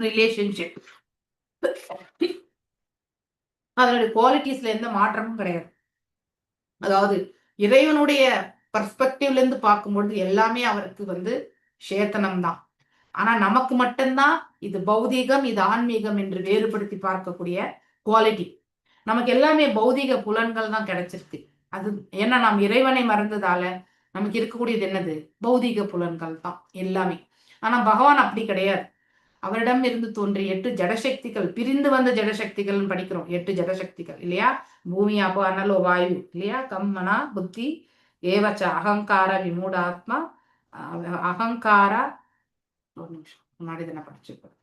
ரிலேஷன்ஷிப், அதனுடைய குவாலிட்டிஸ்ல எந்த மாற்றமும் கிடையாது. அதாவது இறைவனுடைய பர்ஸ்பெக்டிவ்ல இருந்து பார்க்கும்பொழுது எல்லாமே அவருக்கு சேத்தனம் தான். ஆனா நமக்கு மட்டும்தான் இது பௌதீகம், இது ஆன்மீகம் என்று வேறுபடுத்தி பார்க்கக்கூடிய குவாலிட்டி. நமக்கு எல்லாமே பௌதீக புலன்கள் தான் கிடைச்சிருக்கு. அது ஏன்னா நாம் இறைவனை மறந்ததால நமக்கு இருக்கக்கூடியது என்னது? பௌதீக புலன்கள் தான் எல்லாமே. ஆனா பகவான் அப்படி கிடையாது. அவரிடம் இருந்து தோன்றிய 8 ஜடசக்திகள், பிரிந்து வந்த ஜடசக்திகள் படிக்கிறோம். 8 ஜடசக்திகள் இல்லையா? பூமி, அப்போ, அனலோ, வாயு இல்லையா? கம்மனா, புத்தி, ஏவச்ச அகங்கார, விமூடாத்மா, அகங்கார, ஒரு நிமிஷம் முன்னாடி தானே படிச்சிருப்பேன்,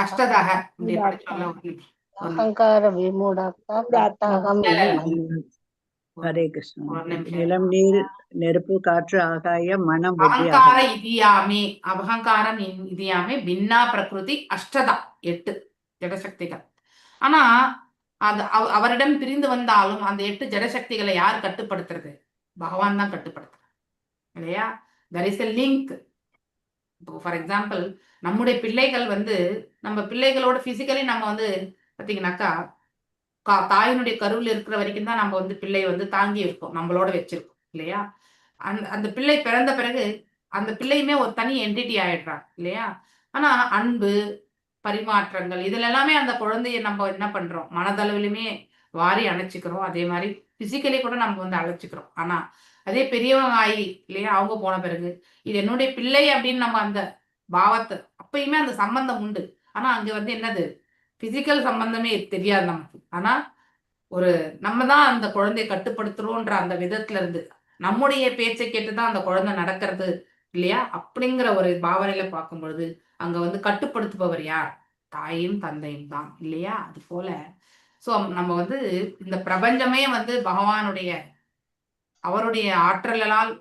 அஷ்டதக இப்படி படிச்சோம்ல, ஒரு நிமிஷம். அகங்கார விமூடாத்மா. ஹரே கிருஷ்ணா. நிலம், நீர், நெருப்பு, காற்று, ஆகாயம், மனம், அகங்கார இதியாமே, அகங்காரம் இதியாமே பின்னா பிரகிருதி அஷ்டதா 8 ஜடசக்திகள். ஆனா அது அவரிடம் பிரிந்து வந்தாலும் அந்த 8 ஜடசக்திகளை யார் கட்டுப்படுத்துறது? பகவான் தான் கட்டுப்படுத்துறது இல்லையா? there is a link. For example, நம்முடைய பிள்ளைகள் நம்ம பிள்ளைகளோட பிசிக்கலி நம்ம பாத்தீங்கன்னாக்கா தாயினுடைய கருவில் இருக்கிற வரைக்கும் தான் நம்ம பிள்ளை தாங்கி இருக்கோம், நம்மளோட வச்சிருக்கோம் இல்லையா? அந்த பிள்ளை பிறந்த பிறகு அந்த பிள்ளையுமே ஒரு தனி என்டிட்டி ஆயிடுறாங்க இல்லையா? ஆனா அன்பு, பரிமாற்றங்கள் இதுல எல்லாமே அந்த குழந்தைய நம்ம என்ன பண்றோம்? மனதளவிலுமே வாரி அணைச்சிக்கிறோம். அதே மாதிரி பிசிக்கலி கூட நம்ம அழைச்சிக்கிறோம். ஆனா அதே பெரியவங்க ஆகி இல்லையா, அவங்க போன பிறகு இது என்னுடைய பிள்ளை அப்படின்னு நம்ம அந்த பாவத்தை, அப்பயுமே அந்த சம்பந்தம் உண்டு. ஆனா அங்க என்னது? பிசிக்கல் சம்பந்தமே தெரியாது நமக்கு. ஆனா நம்ம தான் அந்த குழந்தைய கட்டுப்படுத்துறோன்ற அந்த விதத்துல இருந்து நம்முடைய பேச்சை கேட்டுதான் அந்த குழந்தை நடக்கிறது இல்லையா? அப்படிங்கிற ஒரு பாவனையில பார்க்கும் பொழுது அங்க கட்டுப்படுத்துபவர் யார்? தாயும் தந்தையும் தான் இல்லையா? அது போல சோ நம்ம இந்த பிரபஞ்சமே பகவானுடைய அவருடைய ஆற்றலால்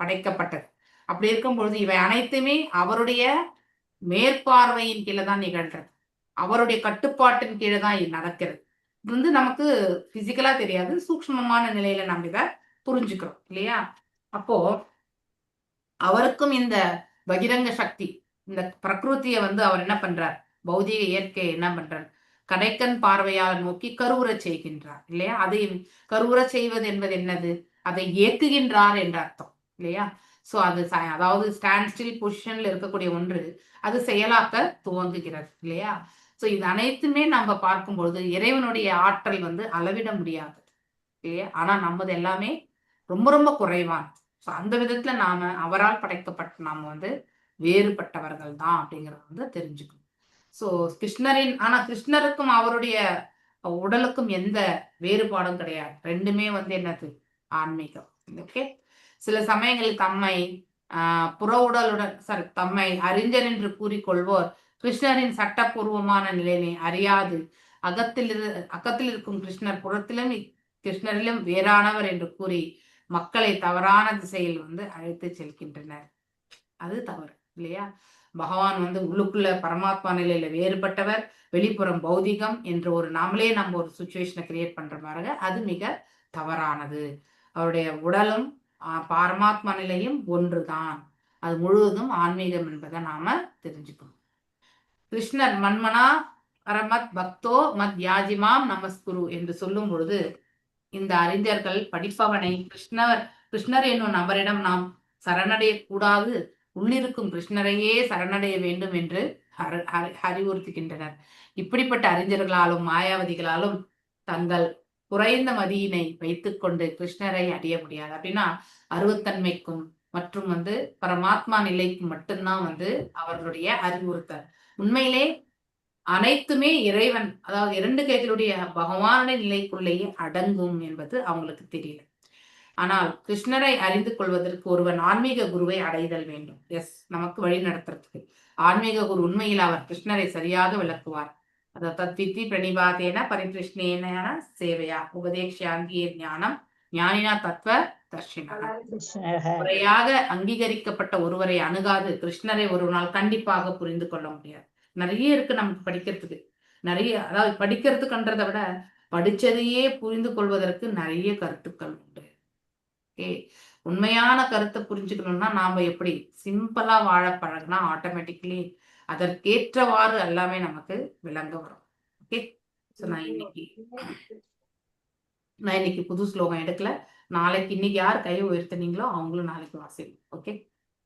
படைக்கப்பட்டது. அப்படி இருக்கும் பொழுது இவை அனைத்துமே அவருடைய மேற்பார்வையின் கீழே தான் நிகழ்றது, அவருடைய கட்டுப்பாட்டின் கீழே தான் நடக்கிறது. இது நமக்கு பிசிக்கலா தெரியாது, சூக்ஷ்மமான நிலையில நம்ம இதை புரிஞ்சுக்கிறோம் இல்லையா? அப்போ அவருக்கும் இந்த பகிரங்க சக்தி, இந்த பிரகிருத்திய அவர் என்ன பண்றார்? பௌதிக இயற்கையை என்ன பண்றார்? கடைக்கண் பார்வையால் நோக்கி கருவுற செய்கின்றார் இல்லையா? அதை கருவுற செய்வது என்பது என்னது? அதை இயக்குகின்றார் என்ற அர்த்தம் இல்லையா? சோ அது அதாவது ஸ்டாண்ட் ஸ்டில் பொசிஷன்ல இருக்கக்கூடிய ஒன்று அது செயலாக்க துவங்குகிறது இல்லையா? சோ இது அனைத்துமே நம்ம பார்க்கும்பொழுது இறைவனுடைய ஆற்றல் அளவிட முடியாது இல்லையா? ஆனா நம்மது எல்லாமே ரொம்ப ரொம்ப குறைவான். ஸோ அந்த விதத்துல நாம அவரால் படைக்கப்பட்ட நாம வேறுபட்டவர்கள் தான் அப்படிங்கறத தெரிஞ்சுக்கணும். ஸோ ஆனா கிருஷ்ணருக்கும் அவருடைய உடலுக்கும் எந்த வேறுபாடும் கிடையாது. ரெண்டுமே என்னது? ஆன்மீகம். ஓகே. சில சமயங்களில் தம்மை புற உடலுடன் தம்மை அறிஞர் என்று கூறிக்கொள்வோர் கிருஷ்ணரின் சட்டபூர்வமான நிலையை அறியாது அகத்தில் இருக்கும் கிருஷ்ணர் புறத்திலும் கிருஷ்ணரிலும் வேறானவர் என்று கூறி மக்களை தவறான திசையில் அழைத்து செல்கின்றனர். அது தவறு இல்லையா? பகவான் உள்ளுக்குள்ள பரமாத்மா நிலையில வேறுபட்டவர், வெளிப்புறம் பௌதிகம் என்ற நாமளே நம்ம ஒரு சுச்சுவேஷனை கிரியேட் பண்ற மாதிரி அது மிக தவறானது. அவருடைய உடலும் பரமாத்மா நிலையும் ஒன்றுதான், அது முழுவதும் ஆன்மீகம் என்பதை நாம தெரிஞ்சுக்கணும். கிருஷ்ணர் மன்மனா அரமத் பக்தோ மத் யாஜிமாம் நமஸ்குரு என்று சொல்லும் பொழுது இந்த அறிஞர்கள் படிப்பவனை கிருஷ்ணர் என்னும் நபரிடம் நாம் சரணடைய கூடாது, உள்ளிருக்கும் கிருஷ்ணரையே சரணடைய வேண்டும் என்று அறிவுறுத்துகின்றனர். இப்படிப்பட்ட அறிஞர்களாலும் மாயாவதிகளாலும் தங்கள் குறைந்த மதியினை வைத்துக்கொண்டு கிருஷ்ணரை அடைய முடியாது. அப்படின்னா அருவத்தன்மைக்கும் மற்றும் பரமாத்மா நிலைக்கும் மட்டும்தான் அவர்களுடைய அறிவுறுத்தல். உண்மையிலே அனைத்துமே இறைவன், அதாவது 2 கைகளுடைய பகவானுடைய நிலைக்குள்ளேயே அடங்கும் என்பது அவங்களுக்கு தெரியல. ஆனால் கிருஷ்ணரை அறிந்து கொள்வதற்கு ஒருவன் ஆன்மீக குருவை அடைதல் வேண்டும். நமக்கு வழி நடத்துறதுக்கு ஆன்மீக குரு உண்மையில் அவர் கிருஷ்ணரை சரியாக விளக்குவார். அதாவது தத்வித்தி பிரணிபாதேன பரிகிருஷ்ணேன சேவையா உபதேக்ஷாங்கிய ஞானம் ஞானினா தத்துவ தர்ஷினா. முறையாக அங்கீகரிக்கப்பட்ட ஒருவரை அணுகாது கிருஷ்ணரை ஒரு நாள் கண்டிப்பாக புரிந்து கொள்ள முடியாது. நிறைய இருக்கு நமக்கு படிக்கிறதுக்கு, நிறைய, அதாவது படிக்கிறதுக்குன்றதை விட படிச்சதையே புரிந்து கொள்வதற்கு நிறைய கருத்துக்கள் உண்டு. ஓகே, உண்மையான கருத்தை புரிஞ்சுக்கணும்னா நாம எப்படி சிம்பிளா வாழ பழகினா ஆட்டோமேட்டிக்லி அதற்கேற்றவாறு எல்லாமே நமக்கு விளங்க வரும். ஓகே, ஸோ நான் இன்னைக்கு புது ஸ்லோகம் எடுக்கல. நாளைக்கு இன்னைக்கு யார் கையை உயர்த்தினீங்களோ அவங்களும் நாளைக்கு வாசிக்கும். ஓகே,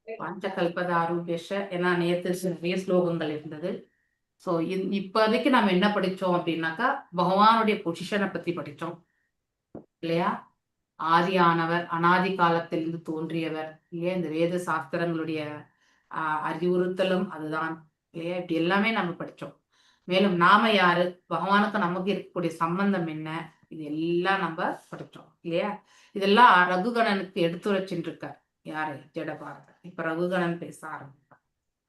பஞ்சகல்பத ஆரூபியஷ, ஏன்னா நேற்று நிறைய ஸ்லோகங்கள் இருந்தது. ஸோ இப்போதைக்கு நம்ம என்ன படித்தோம் அப்படின்னாக்கா பகவானுடைய பொசிஷனை பற்றி படித்தோம் இல்லையா. ஆதியானவர், அனாதி காலத்திலிருந்து தோன்றியவர் இல்லையா. இந்த வேத சாஸ்திரங்களுடைய அறிவுறுத்தலும் அதுதான் இல்லையா. இப்படி எல்லாமே நம்ம படித்தோம். மேலும் நாம யாரு, பகவானுக்கு நமக்கு இருக்கக்கூடிய சம்பந்தம் என்ன, இது எல்லாம் நம்ம படித்தோம் இல்லையா. இதெல்லாம் ரகுகணனுக்கு எடுத்துரைச்சுட்டு இருக்கார் யாரு, ஜடபாரதர். இப்ப ரகுகணன் பேச ஆரம்பிப்பார்.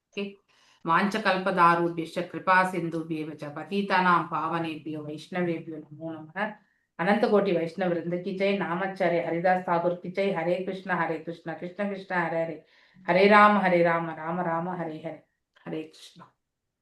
ஓகே, வாஞ்ச கல்பதாரூபிய கிருபா சிந்துபிய பதீதானாம் பாவனேபியோ வைஷ்ணவேபியோ நமோ நமः. अनंत कोटि वैष्णव वृंद की जय. नामाचार्य हरिदास ठाकुर की जय. हरे कृष्ण कृष्ण कृष्ण हरे हरे, हरे राम राम राम हरे हरे, हरे कृष्ण.